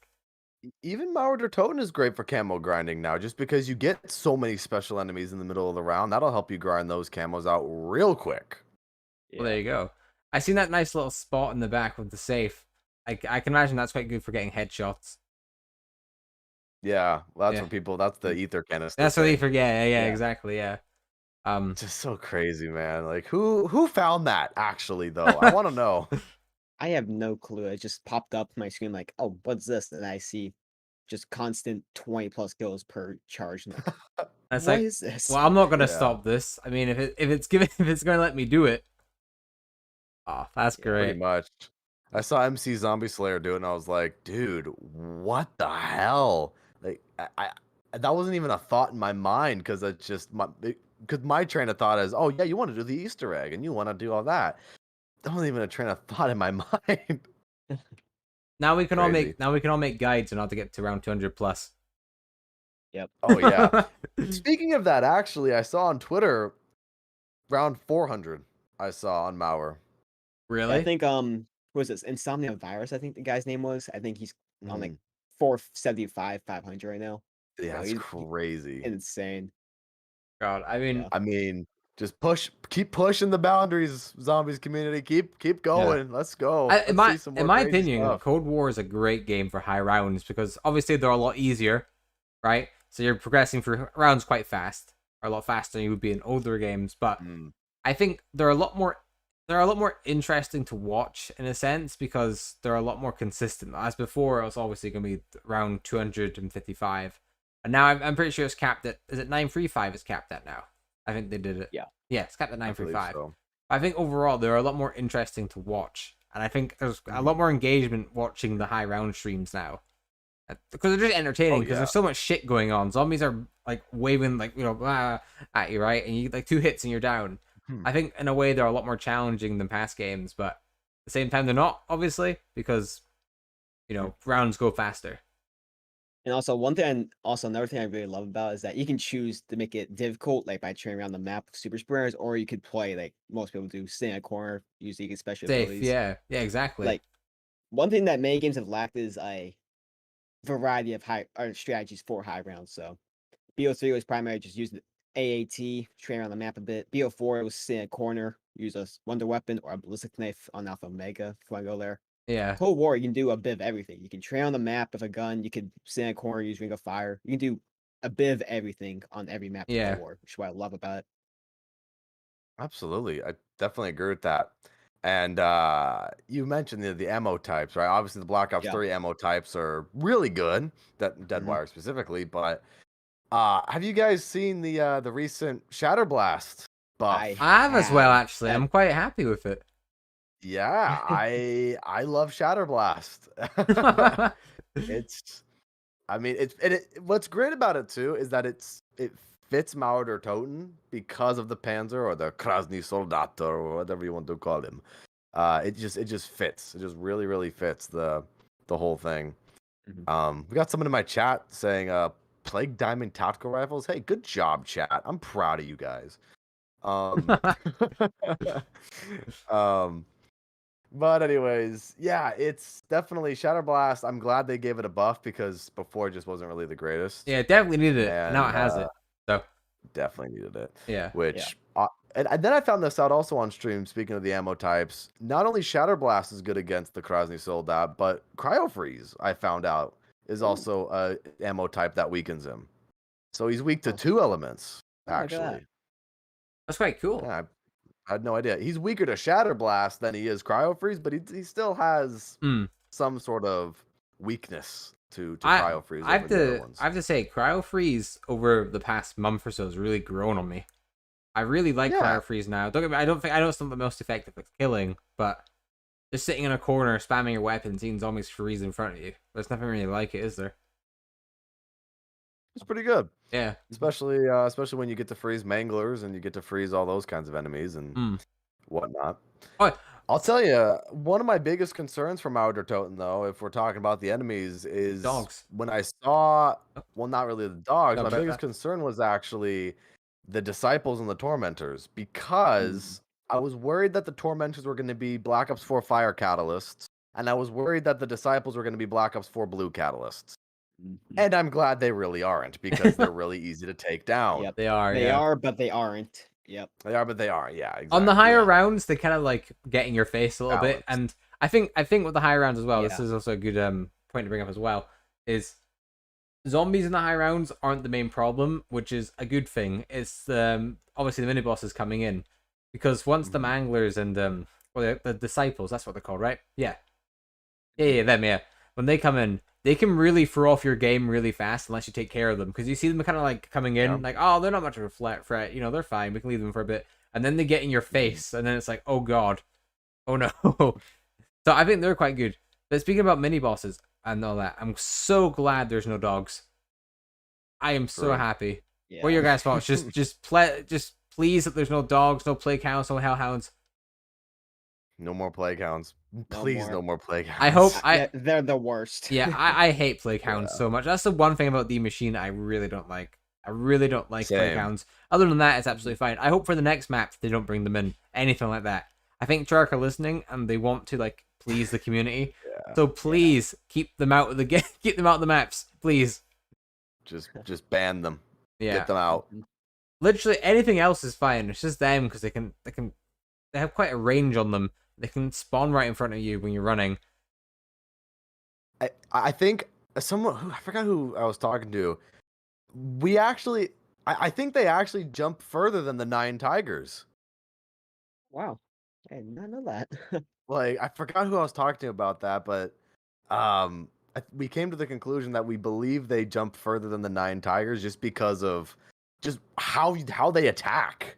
Even Mauer Der Toten is great for camo grinding now, just because you get so many special enemies in the middle of the round. That'll help you grind those camos out real quick. Well, there you go. I seen that nice little spot in the back with the safe. I can imagine that's quite good for getting headshots. Yeah, well, that's Yeah. what people. That's the ether canister. That's what they thing. forget. Yeah, Yeah. exactly. Yeah. Just so crazy, man. Like who found that actually though? I want to know. I have no clue. It just popped up my screen like, oh, what's this? And I see just constant 20+ kills per charge. I'm like, That's what like, is this? well, I'm not gonna Yeah. stop this. I mean, if it's giving if it's gonna let me do it. Oh, that's Yeah, Pretty great. much. I saw MC Zombie Slayer do it, and I was like, dude, what the hell? Like, that wasn't even a thought in my mind because it's just because my train of thought is, oh yeah, you want to do the Easter egg and you want to do all that. That wasn't even a train of thought in my mind. Now we can all Crazy. make guides on how to get to round 200 plus. Yep. Oh yeah. Speaking of that, actually, I saw on Twitter round 400. I saw on Mauer. Yeah, Really? I think what was this Insomnia Virus? I think the guy's name was. I think he's on like Mm, 475, 500 right now. yeah, So it's crazy. insane. God, I mean, Yeah. I mean, just keep pushing the boundaries, zombies community. Keep going. Let's go. in Let's see some in more my crazy opinion, stuff. Cold War is a great game for high rounds because obviously they're a lot easier, right? So you're progressing through rounds quite fast, or a lot faster than you would be in older games. But Mm, I think they're a lot more interesting to watch in a sense because they're a lot more consistent. As before, it was obviously going to be around 255, and now I'm pretty sure it's capped at, is it 935? It's capped at now. I think they did it. Yeah. Yeah, it's capped at I believe 935. so. I think overall they're a lot more interesting to watch, and I think there's a lot more engagement watching the high round streams now because they're just entertaining. Oh, Because yeah. there's so much shit going on. Zombies are like waving like at you, right? And you like 2 hits and you're down. Hmm. I think in a way they're a lot more challenging than past games, but at the same time they're not, obviously, because rounds go faster. And also another thing I really love about is that you can choose to make it difficult, like by turning around the map with super sprayers, or you could play like most people do, stay in a corner, use the special Safe, abilities. yeah, exactly. Like one thing that many games have lacked is a variety of strategies for high rounds. So BO3 was primarily just using AAT, train around the map a bit. BO4 was stay in a corner, use a wonder weapon or a ballistic knife on Alpha Omega if you want to go there. Yeah, Cold War, you can do a bit of everything. You can train on the map with a gun. You could stand in a corner, use ring of fire. You can do a bit of everything on every map in yeah. Cold War, which is what I love about it. Absolutely. I definitely agree with that. And you mentioned the ammo types, right? Obviously, the Black Ops Yeah. 3 ammo types are really good, that Deadwire specifically. But have you guys seen the recent Shatterblast buff? I I have as well, actually. That- I'm quite happy with it. Yeah, I love Shatterblast. It's, I mean, what's great about it too is that it fits Mauer Der Toten because of the Panzer or the Krasny Soldat or whatever you want to call him. It just fits. It just really fits the whole thing. We got someone in my chat saying Plague Diamond tactical rifles. Hey, good job, chat. I'm proud of you guys. Um, but anyways, yeah, it's definitely Shatterblast. I'm glad they gave it a buff because before it just wasn't really the greatest. Yeah, it definitely needed it. And Now it has it. So definitely needed it. yeah. Which and then I found this out also on stream. Speaking of the ammo types, not only Shatterblast is good against the Krasny Soldat, but Cryo Freeze I found out is also a ammo type that weakens him. So he's weak to Oh. 2 elements Oh, look at that. actually. That's quite cool. Yeah, I had no idea. He's weaker to Shatterblast than he is Cryo Freeze, but he still has some sort of weakness to Cryo Freeze over the other ones. I have to say, Cryo Freeze over the past month or so has really grown on me. I really like Cryo Freeze now. Don't get me, I know it's not the most effective at killing, but just sitting in a corner, spamming your weapon, seeing zombies freeze in front of you. There's nothing really like it, is there? It's pretty good, Yeah. especially when you get to freeze manglers and you get to freeze all those kinds of enemies and Mm. whatnot. Oh, I'll tell you, one of my biggest concerns for Mauer Der Toten, though, if we're talking about the enemies, is dogs. when I saw, Oh, well, not really the dogs. no, My about biggest that. concern was actually the disciples and the tormentors, Mm. because I was worried that the tormentors were going to be Black Ops 4 fire catalysts, and I was worried that the disciples were going to be Black Ops 4 blue catalysts. Mhm. And I'm glad they really aren't, because they're really easy to take down. Yep. They are. They Yeah. are, but they aren't. Yep. They are, but they are. Yeah, exactly. On the higher yeah. rounds, they kind of like get in your face a little bit, Balance. and I think with the higher rounds as well, this Yeah. is also a good point to bring up as well. Is zombies in the high rounds aren't the main problem, which is a good thing. It's obviously the mini bosses coming in, because once the manglers and well, the disciples, that's what they're called, right? Yeah, them. Yeah, when they come in, they can really throw off your game really fast unless you take care of them, because you see them kind of like coming in, Yeah. like, oh, they're not much of a threat, you know, they're fine, we can leave them for a bit, and then they get in your face, and then it's like, oh god, oh no. So I think they're quite good. But speaking about mini bosses and all that, I'm so glad there's no dogs. I am so True. happy. Yeah. What are your guys' thoughts? just please that there's no dogs, no plague hounds, no hellhounds. No more plague hounds. Please, more. no more plague hounds. I hope They're the worst. Yeah, I hate plague hounds so much. That's the one thing about the machine I really don't like. I really don't like plague Same. hounds. Other than that, it's absolutely fine. I hope for the next map they don't bring them in. Anything like that. I think Treyarch are listening and they want to like please the community. Yeah. So please keep them out of the game. Keep them out of the maps, please. Just ban them. Yeah. Get them out. Literally anything else is fine. It's just them because they have quite a range on them. They can spawn right in front of you when you're running. I think someone who I forgot who I was talking to. We actually, I think they actually jump further than the 9 tigers. Wow. I did not know that. Like I forgot who I was talking to about that, but we came to the conclusion that we believe they jump further than the 9 tigers just because of just how they attack,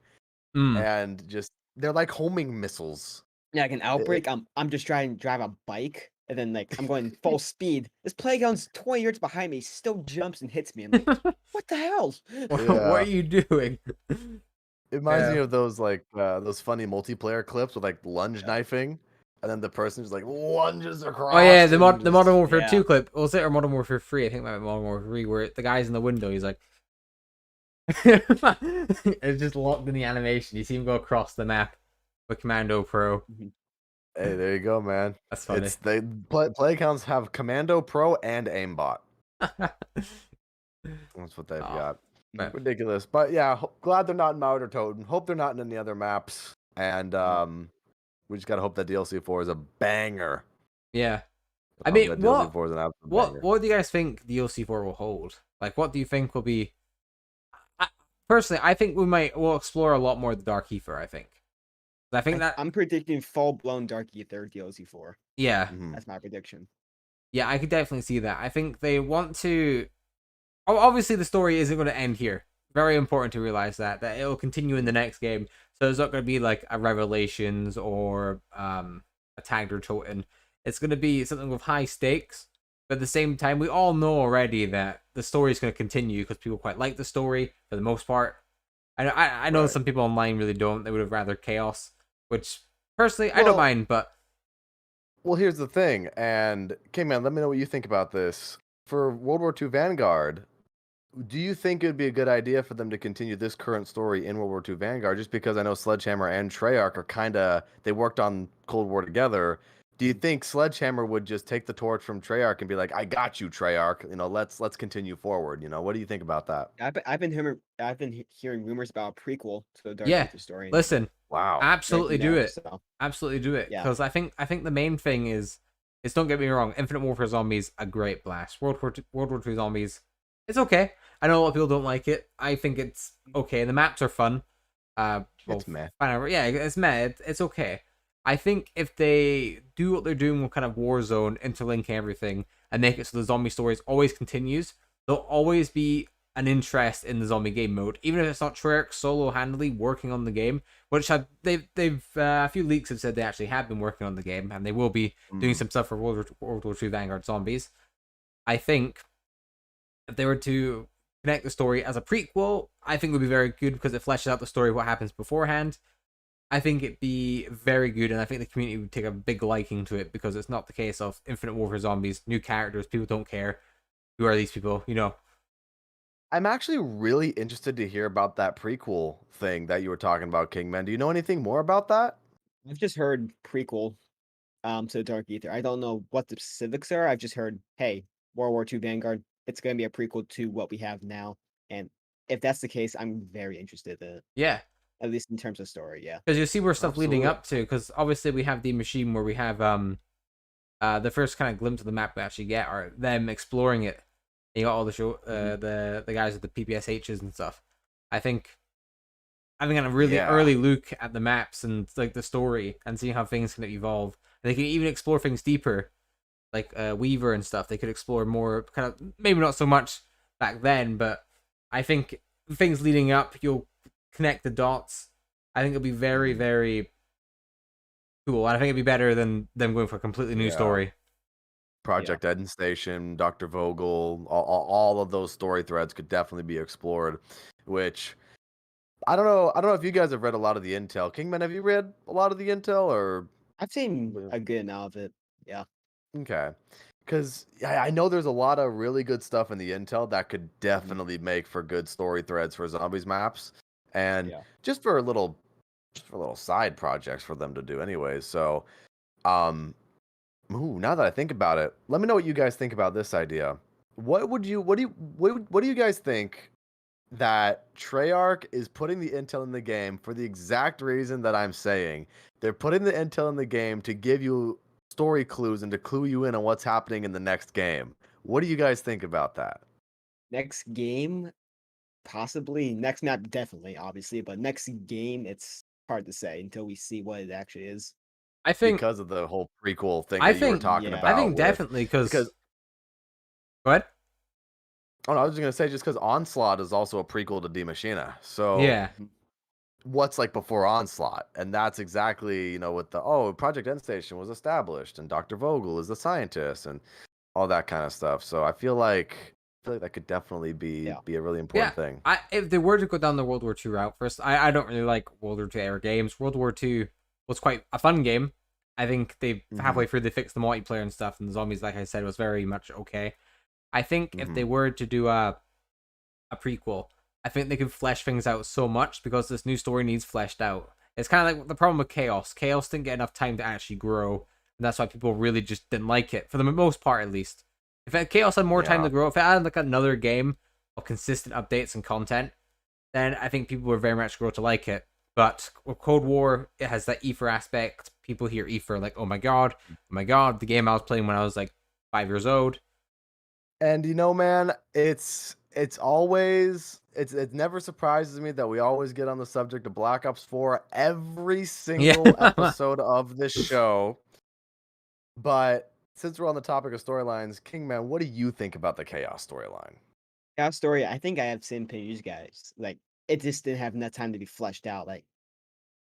and just they're like homing missiles. Yeah, like an outbreak. I'm just trying to drive a bike, and then like I'm going full speed. This playground's 20 yards behind me, still jumps and hits me. I'm like, what the hell? What are you doing? It reminds me of those like those funny multiplayer clips with like lunge knifing, and then the person just like lunges across. Oh yeah, the and Modern Warfare yeah. 2 clip. Was it or Modern Warfare 3? I think maybe Modern Warfare 3, where the guy's in the window. He's like, it's just locked in the animation. You see him go across the map with Commando Pro. Hey, there you go, man. That's funny. It's play counts have Commando Pro and Aimbot. That's what they've got. but- Ridiculous, but yeah, glad they're not in Mauer Der Toten. Hope they're not in any other maps, and we just gotta hope that DLC 4 is a banger. Yeah. I Hope mean, that DLC 4 is an absolute banger. what do you guys think DLC 4 will hold? Like, what do you think will be? Personally, I think we'll explore a lot more of the Dark Ether. I think I'm predicting full blown Dark Ether DLC 4. Yeah, That's my prediction. yeah, I could definitely see that. I think they want to. Oh, obviously, the story isn't going to end here. Very important to realize that it will continue in the next game. So it's not going to be like a Revelations or a Tagged or Toten. It's going to be something with high stakes. But at the same time, we all know already that the story is going to continue because people quite like the story for the most part. I know some people online really don't. They would have rather chaos, which personally I don't mind. But well, here's the thing, and Kingman, let me know what you think about this. For World War II Vanguard, do you think it would be a good idea for them to continue this current story in World War II Vanguard? Just because I know Sledgehammer and Treyarch are they worked on Cold War together. Do you think Sledgehammer would just take the torch from Treyarch and be like, "I got you, Treyarch. You know, let's continue forward." You know, what do you think about that? I've been hearing rumors about a prequel to the Dark Ether story. Listen, wow, absolutely do it. So. Absolutely do it. Yeah. Because I think the main thing is don't get me wrong, Infinite Warfare Zombies a great blast. World War II Zombies, it's okay. I know a lot of people don't like it. I think it's okay. The maps are fun. It's meh. Yeah, it's meh. It's okay. I think if they do what they're doing with kind of Warzone, interlink everything, and make it so the zombie stories always continues, there'll always be an interest in the zombie game mode, even if it's not Treyarch solo-handedly working on the game. Which they've a few leaks have said they actually have been working on the game, and they will be doing some stuff for World War II Vanguard Zombies. I think if they were to connect the story as a prequel, I think would be very good because it fleshes out the story, what happens beforehand. I think it'd be very good, and I think the community would take a big liking to it because it's not the case of Infinite Warfare Zombies, new characters, people don't care. Who are these people? You know? I'm actually really interested to hear about that prequel thing that you were talking about, Kingman. Do you know anything more about that? I've just heard prequel to Dark Ether. I don't know what the specifics are. I've just heard, hey, World War II Vanguard, it's gonna be a prequel to what we have now. And if that's the case, I'm very interested in it. Yeah. At least in terms of story, yeah. Because you see where stuff leading Absolutely. up to, because obviously we have the machine where we have the first kind of glimpse of the map we actually get are them exploring it. And you got all the show the guys with the PPSHs and stuff. I think having a really Yeah. early look at the maps and like the story and seeing how things can evolve. And they can even explore things deeper, like Weaver and stuff. They could explore more, kind of maybe not so much back then, but I think things leading up, you'll connect the dots. I think it'll be very, very cool. I think it'd be better than them going for a completely new Yeah. story. Project Eden Station, Dr. Vogel, all of those story threads could definitely be explored, which I don't know. I don't know if you guys have read a lot of the intel. Kingman, have you read a lot of the intel or I've seen a good amount of it. Yeah. okay? Because I know there's a lot of really good stuff in the intel that could Mm-hmm. definitely make for good story threads for zombies maps, and Yeah. just for little side projects for them to do anyways. So, um, ooh, now that I think about it, let me know what you guys think about this idea. What do you guys think that Treyarch is putting the intel in the game for the exact reason that I'm saying? They're putting the intel in the game to give you story clues and to clue you in on what's happening in the next game. What do you guys think about that? Next game, possibly. Next map, definitely, obviously. But next game, it's hard to say until we see what it actually is. I think Because of the whole prequel thing I that you were think talking yeah. about. I think with- definitely because because go ahead. oh, no, I was just gonna say just because Onslaught is also a prequel to Die Machina. So Yeah. what's like before Onslaught? And that's exactly, with the Project End Station was established and Dr. Vogel is the scientist and all that kind of stuff. So I feel like that could definitely be a really important thing. If they were to go down the World War II route first, I don't really like World War II era games. World War II was quite a fun game. I think they halfway through they fixed the multiplayer and stuff, and the zombies, like I said, was very much okay. I think if they were to do a prequel, I think they could flesh things out so much because this new story needs fleshed out. It's kind of like the problem with Chaos. Chaos didn't get enough time to actually grow, and that's why people really just didn't like it, for the most part at least. If Chaos had more time to grow, if it had like another game of consistent updates and content, then I think people would very much grow to like it. But with Cold War, it has that Ether aspect. People hear Ether like, oh my god, the game I was playing when I was like 5 years old. And man, it never surprises me that we always get on the subject of Black Ops 4 every single episode of this show. But since we're on the topic of storylines, Kingman, what do you think about the Chaos storyline? Chaos story, I think I have same opinion as you guys. Like, it just didn't have enough time to be fleshed out. Like,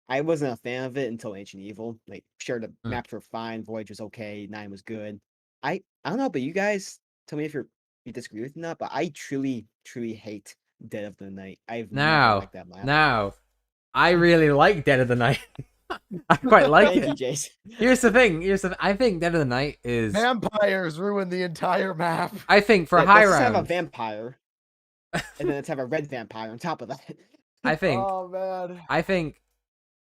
I wasn't a fan of it until Ancient Evil. Like, sure, the maps were fine, Voyage was okay, 9 was good. I don't know, but you guys tell me if you disagree with me or not, but I truly, truly hate Dead of the Night. I've never liked that map. Now, I really like Dead of the Night. I quite like Thank it. you, Jace. Here's the thing. I think Dead of the Night is Vampires ruin the entire map. I think for Yeah, high let's rounds. have a vampire, and then let's have a red vampire on top of that. I think. Oh man. I think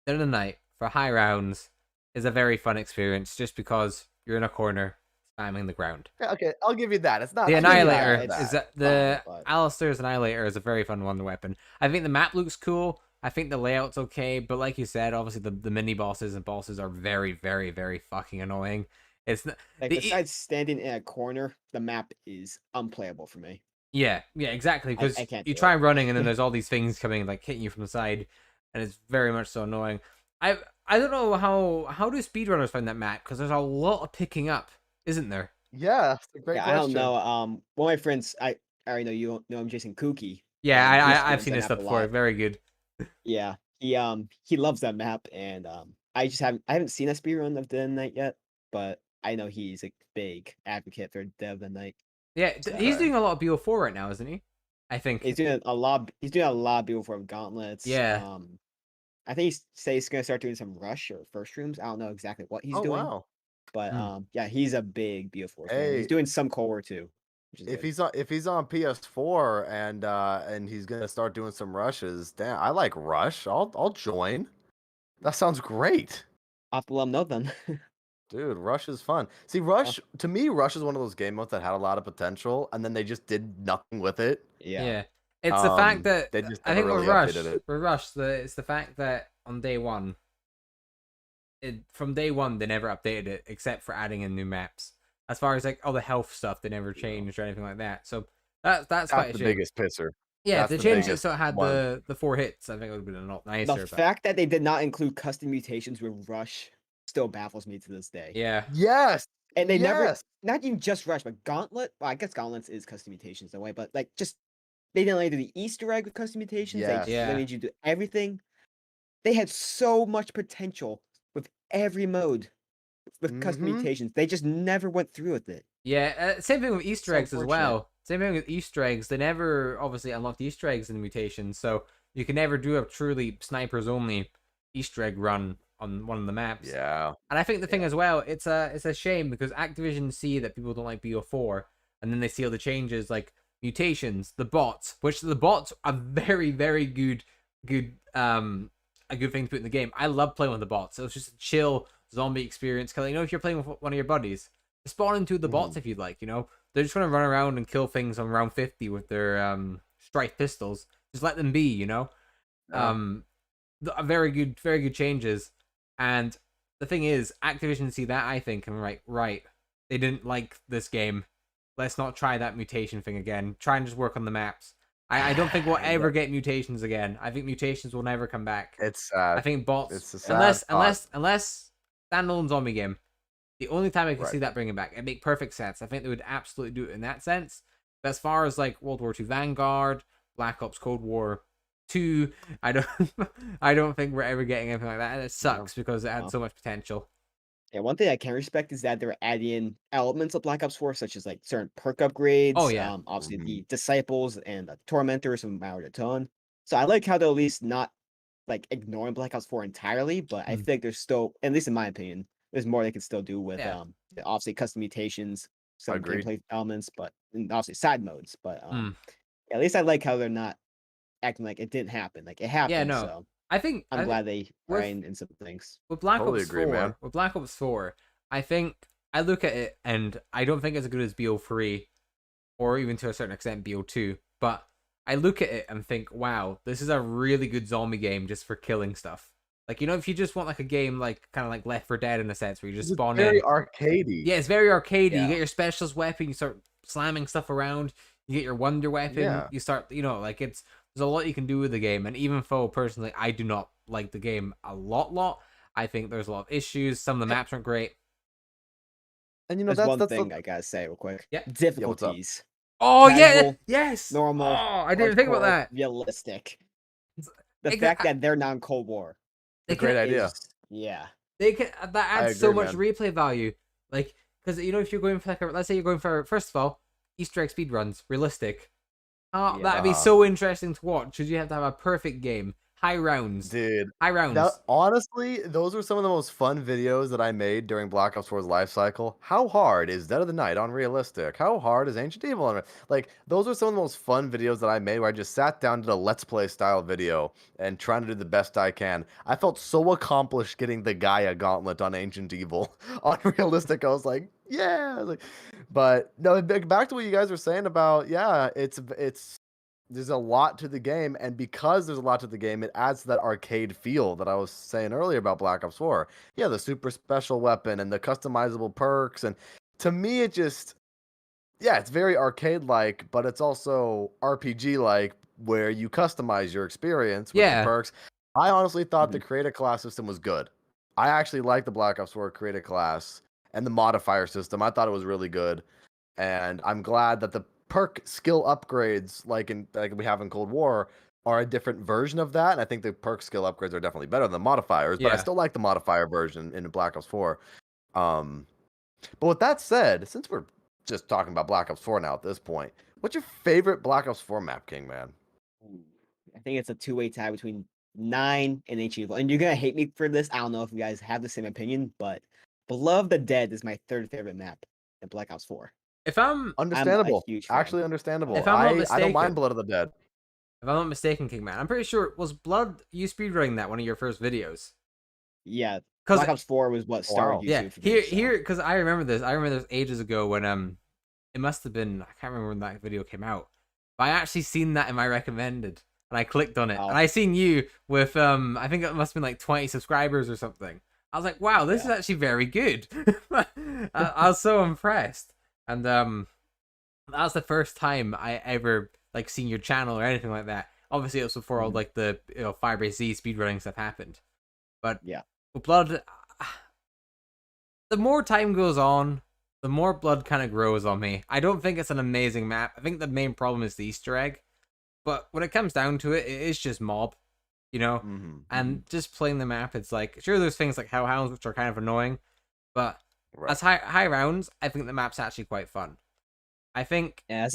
Dead of the Night for high rounds is a very fun experience, just because you're in a corner spamming the ground. Okay, I'll give you that. It's not The Annihilator that. is the But- Alistair's Annihilator is a very fun one weapon. I think the map looks cool. I think the layout's okay, but like you said, obviously the mini bosses and bosses are very, very, very fucking annoying. It's like besides standing in a corner, the map is unplayable for me. yeah, exactly. Because I can't you do try it. running and then there's all these things coming like hitting you from the side, and it's very much so annoying. I don't know how do speedrunners find that map, because there's a lot of picking up, isn't there? Yeah, it's a great Yeah, question. I don't know. One of my friends, I already know you know him, Jason Kooky. Yeah, He I've speedruns seen that this map stuff a before. lot. Very good. Yeah, he loves that map, and I haven't seen a speedrun of Dead of the Night yet, but I know he's a big advocate for Dead of the Night. Yeah, he's doing a lot of BO4 right now, isn't he? I think. He's doing a lot. He's doing a lot of beautiful gauntlets. Yeah. I think he's gonna start doing some rush or first rooms. I don't know exactly what he's Oh doing, wow. but Hmm. yeah, he's a big beautiful fan. He's Hey, doing some Cold War too, which is if good. he's on PS4 and he's gonna start doing some rushes, damn, I like Rush. I'll join. That sounds great. I'll have to let him know then. Dude, Rush is fun. See, Rush to me, Rush is one of those game modes that had a lot of potential, and then they just did nothing with it. Yeah. Yeah. It's the fact that They just I never think really updated it. it's the fact that on day one, from day one they never updated it except for adding in new maps. As far as like all the health stuff, they never changed or anything like that. So that's That's quite a the shame. biggest pisser. Yeah, if That's they the changed it biggest so it had one. the 4 hits, I think it would have been a lot The nicer. But fact that they did not include custom mutations with Rush still baffles me to this day. yeah, Yes. And they never, Yes. not even just Rush, but Gauntlet. Well, I guess Gauntlets is custom mutations in a way, but like just they didn't let you do the Easter egg with custom mutations. They Yes. just Yeah. limited you to do everything. They had so much potential with every mode with custom Mhm. mutations. They just never went through with it. yeah. Same thing with Easter So eggs as unfortunate. well. Same thing with Easter eggs. They never obviously unlocked Easter eggs in the mutations, so you can never do a truly snipers only Easter egg run on one of the maps. Yeah. And I think the thing Yeah. as well, it's a shame because Activision see that people don't like BO4, and then they see all the changes like mutations, the bots, which the bots are very very good a good thing to put in the game. I love playing with the bots. It was just a chill zombie experience. Cause you know if you're playing with one of your buddies, spawn into the bots if you'd like. You know they're just gonna run around and kill things on round 50 with their strike pistols. Just let them be. You know, Yeah. very good changes. And the thing is, Activision see that, I think, and right, they didn't like this game. Let's not try that mutation thing again. Try and just work on the maps. I don't think we'll ever get mutations again. I think mutations will never come back. It's sad. I think bots, It's a sad unless standalone zombie game, the only time I can Right. see that bringing back, it make perfect sense. I think they would absolutely do it in that sense. But as far as like World War II Vanguard, Black Ops Cold War 2, I don't I don't think we're ever getting anything like that, and it sucks because it had so much potential. Yeah, one thing I can respect is that they're adding in elements of Black Ops 4, such as like certain perk upgrades. Oh yeah, Obviously Mhm. the disciples and the tormentors from Mauer Der Toten. So I like how they're at least not like ignoring Black Ops 4 entirely, but I Mm. think there's still, at least in my opinion, there's more they can still do with Yeah. obviously custom mutations, some Agreed. gameplay elements, but and obviously side modes. But Mm. at least I like how they're not acting like it didn't happen. Like it happened. Yeah, no. So I think I'm glad they are with- in some things. with Black Totally Ops agree, 4, man. with Black Ops 4, I think I look at it and I don't think it's as good as BO3 or even to a certain extent BO2, but I look at it and think, wow, this is a really good zombie game just for killing stuff. Like, you know, if you just want like a game like kind of like Left 4 Dead in a sense where you just It's spawn very in. arcadey. Yeah, it's very arcadey. Yeah. You get your specialist weapon, you start slamming stuff around, you get your wonder weapon, Yeah. you start, you know, like there's a lot you can do with the game. And even though personally I do not like the game a lot, I think there's a lot of issues. Some of the maps aren't great. And you know There's one that's thing I gotta say real quick. Yeah. Difficulties. Oh yeah, Casual, yes. normal, Oh, I didn't think about hardcore, that. realistic. The Exa- fact that they're non-Cold War They a great can, idea. is, yeah. they can that adds so agree, much man. replay value. Like, because you know, if you're going for like, let's say you're going for first of all, Easter egg speedruns, realistic. Oh, Yeah. that'd be so interesting to watch. Because you have to have a perfect game, high rounds, Dude, high rounds. that, honestly, those were some of the most fun videos that I made during Black Ops 4's life cycle. How hard is Dead of the Night on realistic? How hard is Ancient Evil on like those are some of the most fun videos that I made where I just sat down, did a let's play style video and trying to do the best I can. I felt so accomplished getting the Gaia gauntlet on Ancient Evil. On realistic, I was like, yeah. I was like, but no, back to what you guys were saying about it's there's a lot to the game, and because there's a lot to the game, it adds to that arcade feel that I was saying earlier about Black Ops 4. Yeah, the super special weapon and the customizable perks, and to me, it just it's very arcade-like, but it's also RPG-like, where you customize your experience with the Yeah. perks. I honestly thought the Mhm. create a class system was good. I actually liked the Black Ops 4 create a class and the modifier system. I thought it was really good. And I'm glad that the perk skill upgrades, like we have in Cold War, are a different version of that. And I think the perk skill upgrades are definitely better than the modifiers, but I Yeah. still like the modifier version in Black Ops 4. But with that said, since we're just talking about Black Ops 4 now at this point. What's your favorite Black Ops 4 map, Kingman? Ooh, I think it's a two-way tie between 9 and Ancient Evil. And you're gonna hate me for this. I don't know if you guys have the same opinion, but Beloved the Dead is my third favorite map in Black Ops 4. If I'm I'm a Understandable. huge fan. Actually understandable. If I'm not I don't mind mistaken- Blood of the Dead. if I'm not mistaken, Kingman, I'm pretty sure was Blood you speedrunning that one of your first videos. Yeah, Because Black Ops 4 was what started Wow. YouTube yeah, for me. here because I remember this. I remember this ages ago when it must have been, I can't remember when that video came out. But I actually seen that in my recommended, and I clicked on it, Oh. and I seen you with I think it must have been like 20 subscribers or something. I was like, wow, this is actually very good. I was so impressed, and that was the first time I ever like seen your channel or anything like that. Obviously, it was before all like the Firebase Z speedrunning stuff happened, but Yeah. with Blood, the more time goes on, the more Blood kind of grows on me. I don't think it's an amazing map. I think the main problem is the Easter egg. But when it comes down to it, it is just mob, you know? Mm-hmm. And just playing the map, it's like, sure, there's things like hellhounds, which are kind of annoying. But as high rounds, I think the map's actually quite fun. I think... Yeah,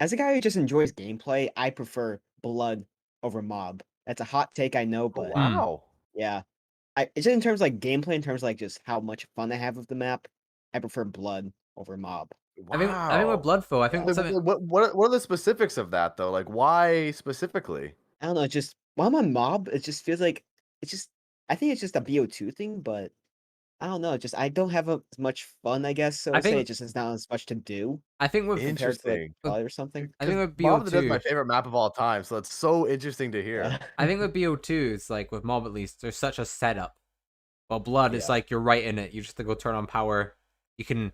as a guy who just enjoys gameplay, I prefer Blood over Mob. That's a hot take, I know, Oh, but wow. yeah. It's just in terms of like gameplay, in terms of like just how much fun I have with the map, I prefer Blood over Mob. I think with Bloodful, I think But something... what are the specifics of that though? Like why specifically? I don't know, just while I'm on Mob, it just feels like it's just I think it's just a BO2 thing, but I don't know, just I don't have as much fun, I guess. So I to say think- it just is not as much to do I think with... compared to like Interesting. Blood or something. I think with Mob of the Dead is my BO2... favorite map of all time, so it's so interesting to hear. Yeah. I think with BO2, it's like, with Mob at least, there's such a setup. While Blood, it's Yeah. like you're right in it. You just have to go turn on power. You can,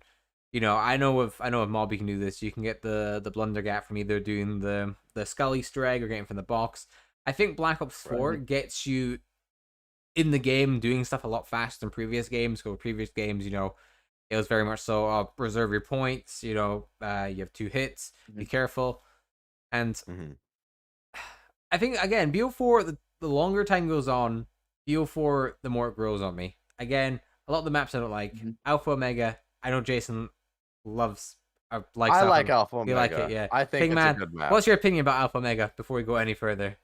I know with Mob you can do this. You can get the blunder gap from either doing the skull Easter egg or getting from the box. I think Black Ops 4 gets you in the game doing stuff a lot faster than previous games. So previous games, it was very much so reserve your points. You have 2 hits. Be careful. And I think again, BO4, the longer time goes on, BO4, the more it grows on me. Again, a lot of the maps I don't like. Alpha Omega, I know Jason loves likes I Alpha. like Alpha You Omega. like it, yeah. I think Kingman, it's a good map. what's your opinion about Alpha Omega before we go any further?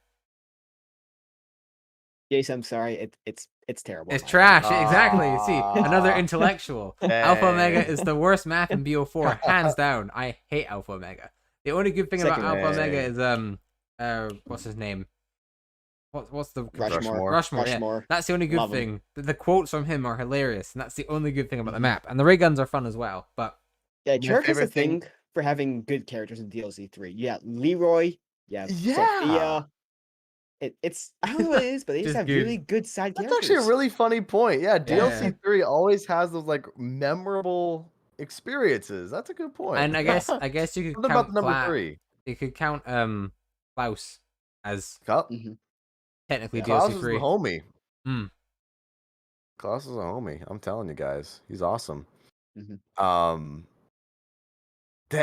Jason, I'm sorry, it's terrible. It's in my trash, opinion. exactly. See, another Ah. intellectual. Alpha Omega Dang. is the worst map in BO4, hands down. I hate Alpha Omega. The only good thing about Second Alpha best. Omega is what's his name? What's the Rushmore. Rushmore, yeah. Rushmore. That's the only good Love him. thing. The quotes from him are hilarious, and that's the only good thing about the map. And the ray guns are fun as well. But Yeah, My Cherokee has a favorite thing- thing for having good characters in DLC 3. Yeah, Leroy. Yeah, Yeah. Sophia. It's I don't know what it is, but they just Just have good. really good side That's characters. actually a really funny point. Yeah, DLC Yeah. 3 always has those like memorable experiences. That's a good point. and I guess you could Something about count the number Cla- 3. You could count Klaus as Cup. technically Klaus DLC is 3. the homie. Mm. Klaus is a homie. I'm telling you guys, he's awesome. Mhm.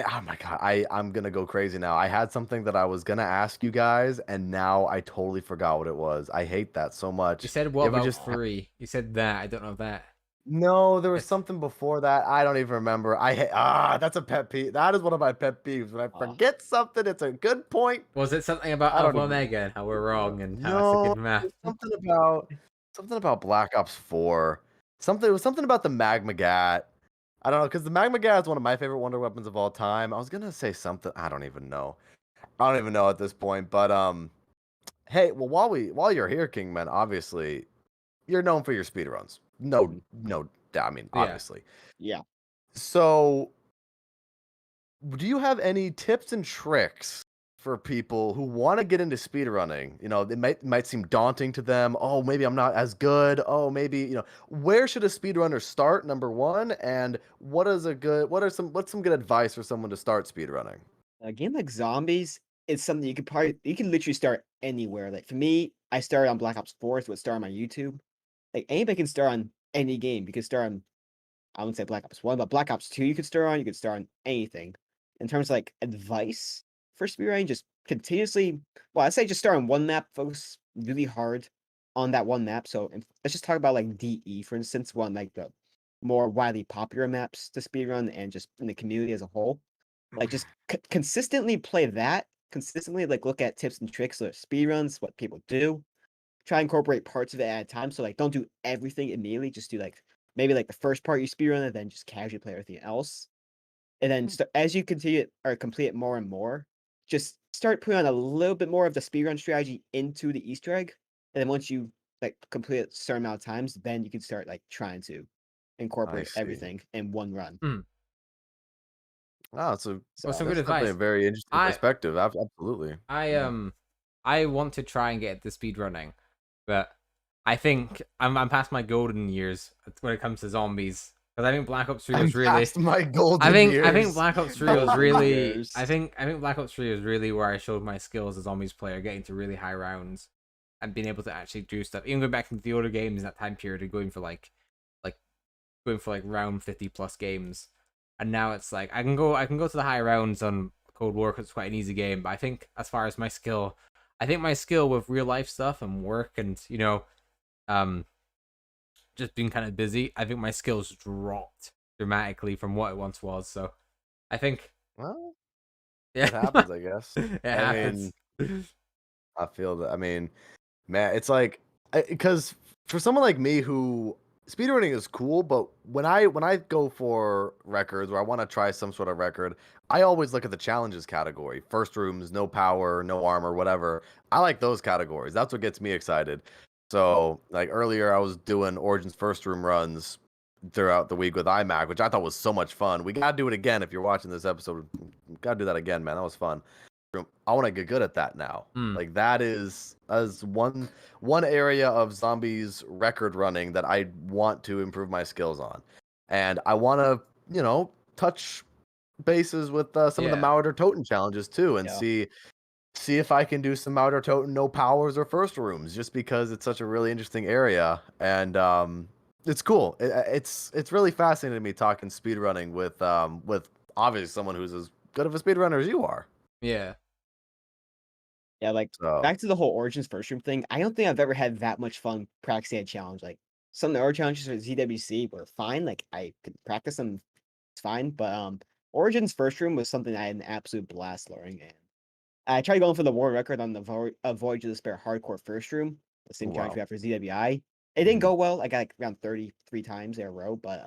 Oh my god, I'm gonna go crazy now. I had something that I was gonna ask you guys, and now I totally forgot what it was. I hate that so much. You said what Yeah, we about just- 3? You said that. I don't know that. No, there was It's- something before that. I don't even remember. That's a pet peeve. That is one of my pet peeves. When I forget something, it's a good point. Was it something about I don't Alpha even- Omega and how we're wrong and how it's a good map? Something about Black Ops 4. It was something about the Magma Gat. I don't know, because the Magma Gat is one of my favorite wonder weapons of all time. I was gonna say something. I don't even know. I don't even know at this point. But hey, well, while you're here, Kingman, obviously, you're known for your speedruns. No, I mean, Yeah. obviously. Yeah. So, do you have any tips and tricks for people who want to get into speedrunning? It might seem daunting to them. Oh, maybe I'm not as good. Oh, maybe, where should a speedrunner start, number one? And what's some good advice for someone to start speedrunning? A game like Zombies is something you can literally start anywhere. Like for me, I started on Black Ops 4, so it started on my YouTube. Like anybody can start on any game. You can start on, I wouldn't say Black Ops 1, but Black Ops 2 you could start on. You could start on anything. In terms of like advice for speedrunning, just continuously, well, I'd say just start on one map, focus really hard on that one map. So let's just talk about like DE, for instance, one like the more widely popular maps to speedrun and just in the community as a whole. Like just consistently play that. Consistently like look at tips and tricks of speedruns, what people do. Try and incorporate parts of it at a time. So like don't do everything immediately. Just do like maybe like the first part you speedrun and then just casually play everything else. And then as you continue it or complete it more and more, just start putting on a little bit more of the speedrun strategy into the Easter egg. And then once you like complete it a certain amount of times, then you can start like trying to I incorporate see. everything in one run. Oh, so Well, some good that's definitely a advice. very interesting I perspective. Absolutely. I want to try and get the speed running, but I think I'm past my golden years when it comes to zombies. Because I think Black Ops 3 I'm was really past my golden I think years. Black Ops 3 was Golden really years. I think Black Ops 3 was really where I showed my skills as a zombies player, getting to really high rounds and being able to actually do stuff. Even going back into the older games in that time period and going for like round 50 plus games. And now it's like I can go to the high rounds on Cold War because it's quite an easy game. But I think as far as my skill, I think my skill with real life stuff and work and just being kind of busy, I think my skills dropped dramatically from what it once was. So I think Well, yeah, it happens, I guess. it I happens. mean, I feel that. I mean, man, it's like because for someone like me who speedrunning is cool, but when I go for records or I want to try some sort of record, I always look at the challenges category. First rooms, no power, no armor, whatever. I like those categories. That's what gets me excited. So, like earlier I was doing Origins first room runs throughout the week with iMac, which I thought was so much fun. We gotta do it again if you're watching this episode. Gotta do that again, man. That was fun. I want to get good at that now. Mm. Like that is as one area of zombies record running that I want to improve my skills on, and I want to touch bases with some of the Yeah. Mauer Der Toten challenges too, and Yeah. see if I can do some Mauer Der Toten no powers or first rooms, just because it's such a really interesting area, and it's cool. It's really fascinating to me talking speedrunning with obviously someone who's as good of a speedrunner as you are. Yeah. Yeah, like So. back to the whole Origins first room thing. I don't think I've ever had that much fun practicing a challenge. Like some of the other challenges for ZWC were fine. Like I could practice them, it's fine. But Origins first room was something I had an absolute blast learning. And I tried going for the world record on the Voyage to Despair hardcore first room, the same challenge Wow. we have for ZWI. It didn't go well. I got like around 33 times in a row, but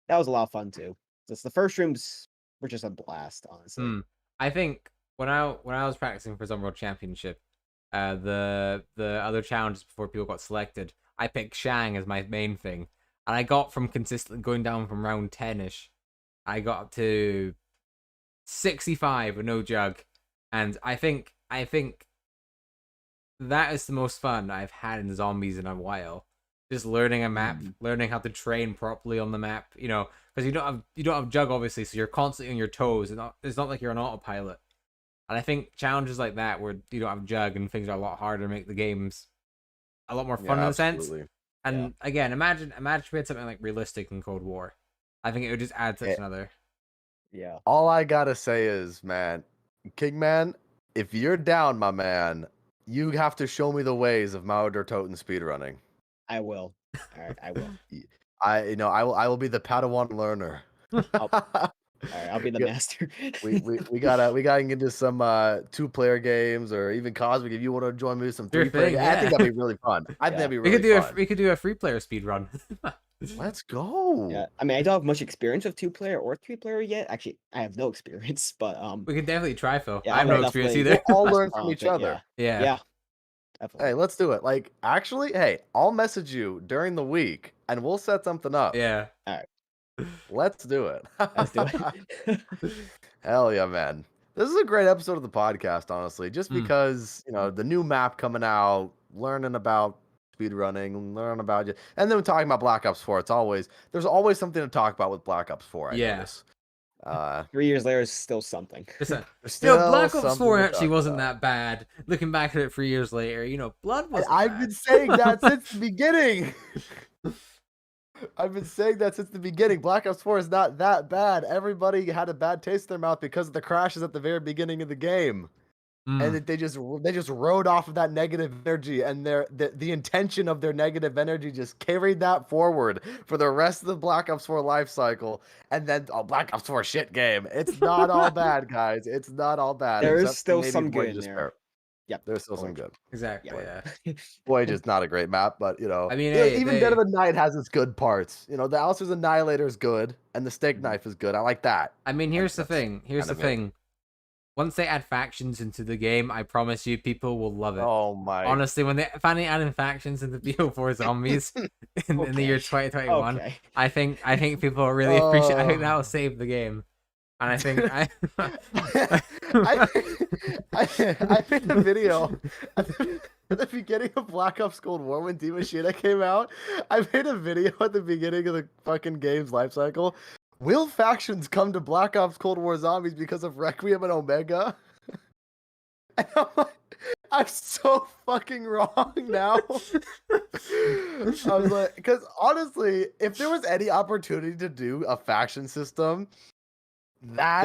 that was a lot of fun too. Just the first rooms were just a blast, honestly. I think when I was practicing for Zone World Championship, the other challenges before people got selected, I picked Shang as my main thing, and I got from consistently going down from round 10ish, I got up to 65 with no jug, and I think that is the most fun I've had in zombies in a while. Just learning a map, learning how to train properly on the map, because you don't have jug obviously, so you're constantly on your toes. It's not like you're an autopilot. And I think challenges like that where you don't have jug and things are a lot harder make the games a lot more fun in a sense. Absolutely. And again, imagine we had something like realistic in Cold War. I think it would just add such another. Yeah. All I gotta say is, man, Kingman, if you're down, my man, you have to show me the ways of Mauer Der Toten speedrunning. I will. All right, I will. I will be the Padawan learner. All right, I'll be the master. we gotta get into some 2-player games or even Cosmic if you want to join me with some Sure 3-player. thing, I think yeah. that'd be really fun. I think that'd be We really fun. we could do a 3-player speed run. Let's go. Yeah, I mean, I don't have much experience with 2-player or 3-player yet. Actually, I have no experience, but We can definitely try, Phil. yeah, I have I'm no experience definitely- either. We'll all that's learn the from fun each of it, other. Yeah. Yeah, definitely. Hey, let's do it. Like, actually, hey, I'll message you during the week and we'll set something up. Yeah. Let's do it. Let's do it. Hell yeah, man. This is a great episode of the podcast, honestly, just because, the new map coming out, learning about speedrunning, learning about it, and then talking about Black Ops 4. There's always something to talk about with Black Ops 4, I notice. 3 years later is still something. There's still Black Ops something 4 to actually talk wasn't about. that bad. Looking back at it 3 years later, Blood was. I've been saying that since the beginning. I've been saying that since the beginning. Black Ops 4 is not that bad. Everybody had a bad taste in their mouth because of the crashes at the very beginning of the game. and they just rode off of that negative energy, and the intention of their negative energy just carried that forward for the rest of the Black Ops 4 life cycle. And then Black Ops 4 shit game. It's not all bad, guys. It's not all bad. There is Except still maybe some Void good in there. Despair. Yep. There's still some good. Exactly. Yeah. Yeah. Voyage is not a great map, but you know, I mean, hey, even Dead of the Night has its good parts. You know, the Alistair's Annihilator is good, and the Steak Knife is good. I like that. I mean, here's the That's thing. Here's the kind of it. thing. Once they add factions into the game, I promise you, people will love it. Oh my! Honestly, when they finally adding factions into BO4 Zombies in the year 2021, Okay. I think people will really appreciate. I think that will save the game, and I think I made a video at the beginning of Black Ops Cold War when D Machina came out. I made a video at the beginning of the fucking game's life cycle. Will factions come to Black Ops Cold War Zombies because of Requiem and Omega? And I'm like, I'm so fucking wrong now. I was like, because honestly, if there was any opportunity to do a faction system, that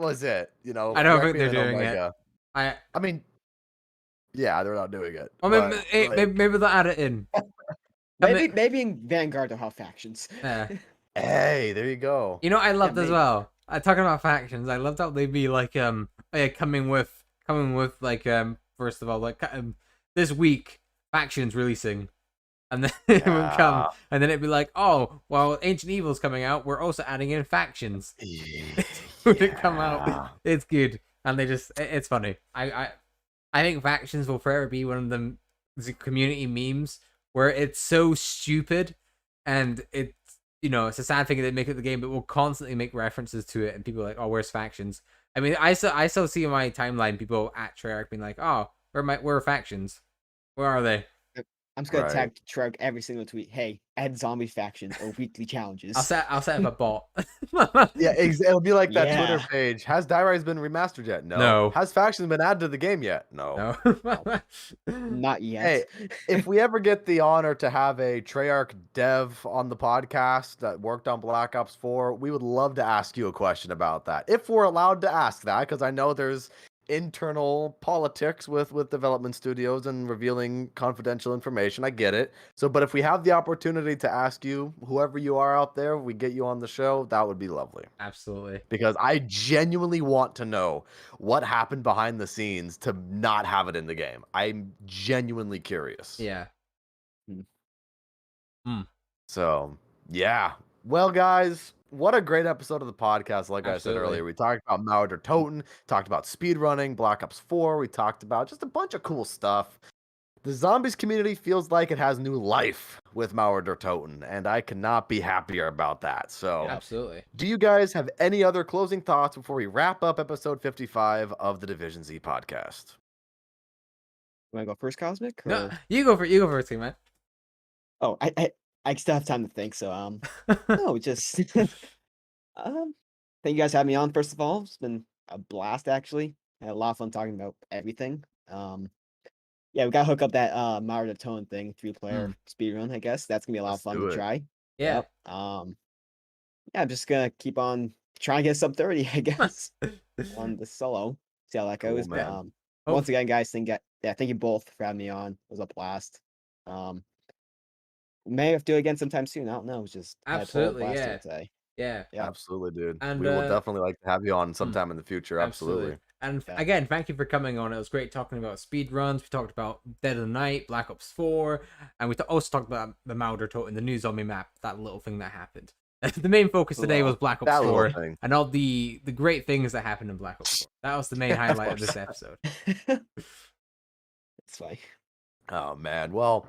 was it. You know, I don't think Requiem they're and doing Omega. it. I mean, yeah, they're not doing it. I mean, but, hey, like, maybe they'll add it in. I mean, Maybe in Vanguard they'll have factions. yeah. hey, there you go. You know what I loved as maybe. well. Talking about factions, I loved how they'd be like coming with like first of all like this week factions releasing, and then it would come, and then it'd be like, oh well, Ancient Evil's coming out, we're also adding in factions. Would it come out? It's good, and they just it's funny. I think factions will forever be one of them community memes where it's so stupid, and it's, you know, it's a sad thing that they make it the game, but we'll constantly make references to it, and people are like, oh, where's factions? I mean, I still see in my timeline people at Treyarch being like, oh, where are factions? Where are they? I'm just gonna tag Treyarch every single tweet. Hey, add zombie factions or weekly challenges. I'll set up a bot. Yeah, it'll be like that Yeah. Twitter page. Has Die Rise been remastered yet? No. No. Has factions been added to the game yet? No. No. Not yet. Hey, if we ever get the honor to have a Treyarch dev on the podcast that worked on Black Ops 4, we would love to ask you a question about that. If we're allowed to ask that, because I know there's internal politics with development studios and revealing confidential information. I get it. So, but if we have the opportunity to ask you, whoever you are out there, we get you on the show, that would be lovely. Absolutely. Because I genuinely want to know what happened behind the scenes to not have it in the game. I'm genuinely curious. Yeah. So, yeah. Well, guys, what a great episode of the podcast. Like I said Absolutely. earlier, we talked about Mauer Der Toten, talked about speedrunning, Black Ops 4. We talked about just a bunch of cool stuff. The zombies community feels like it has new life with Mauer Der Toten, and I cannot be happier about that. So, Absolutely. do you guys have any other closing thoughts before we wrap up episode 55 of the Division Z podcast? You want to go first, Cosmic? No, Or... you go first, man. Oh, I still have time to think. So no, just thank you guys for having me on. First of all, it's been a blast. Actually, I had a lot of fun talking about everything. Yeah, we gotta hook up that Mauer Der Toten thing, 3-player speedrun. I guess that's gonna be a lot of fun to try. Yeah. Yep. Yeah, I'm just gonna keep on trying to get sub 30, I guess, on the solo. See how that goes. Cool, But man. once again, guys, thank you both for having me on. It was a blast. May have to do it again sometime soon. I don't know. It's just I had a total Absolutely, blast yeah. doing it today. Yeah. Yeah. Absolutely, dude. And, we will definitely like to have you on sometime in the future. Absolutely. And Yeah. again, thank you for coming on. It was great talking about speedruns. We talked about Dead of the Night, Black Ops 4, and we also talked about the Mauer Der Toten, the new zombie map, that little thing that happened. The main focus today was Black Ops that little 4 thing. and all the great things that happened in Black Ops 4. That was the main highlight of this episode. It's fine. Oh man. Well,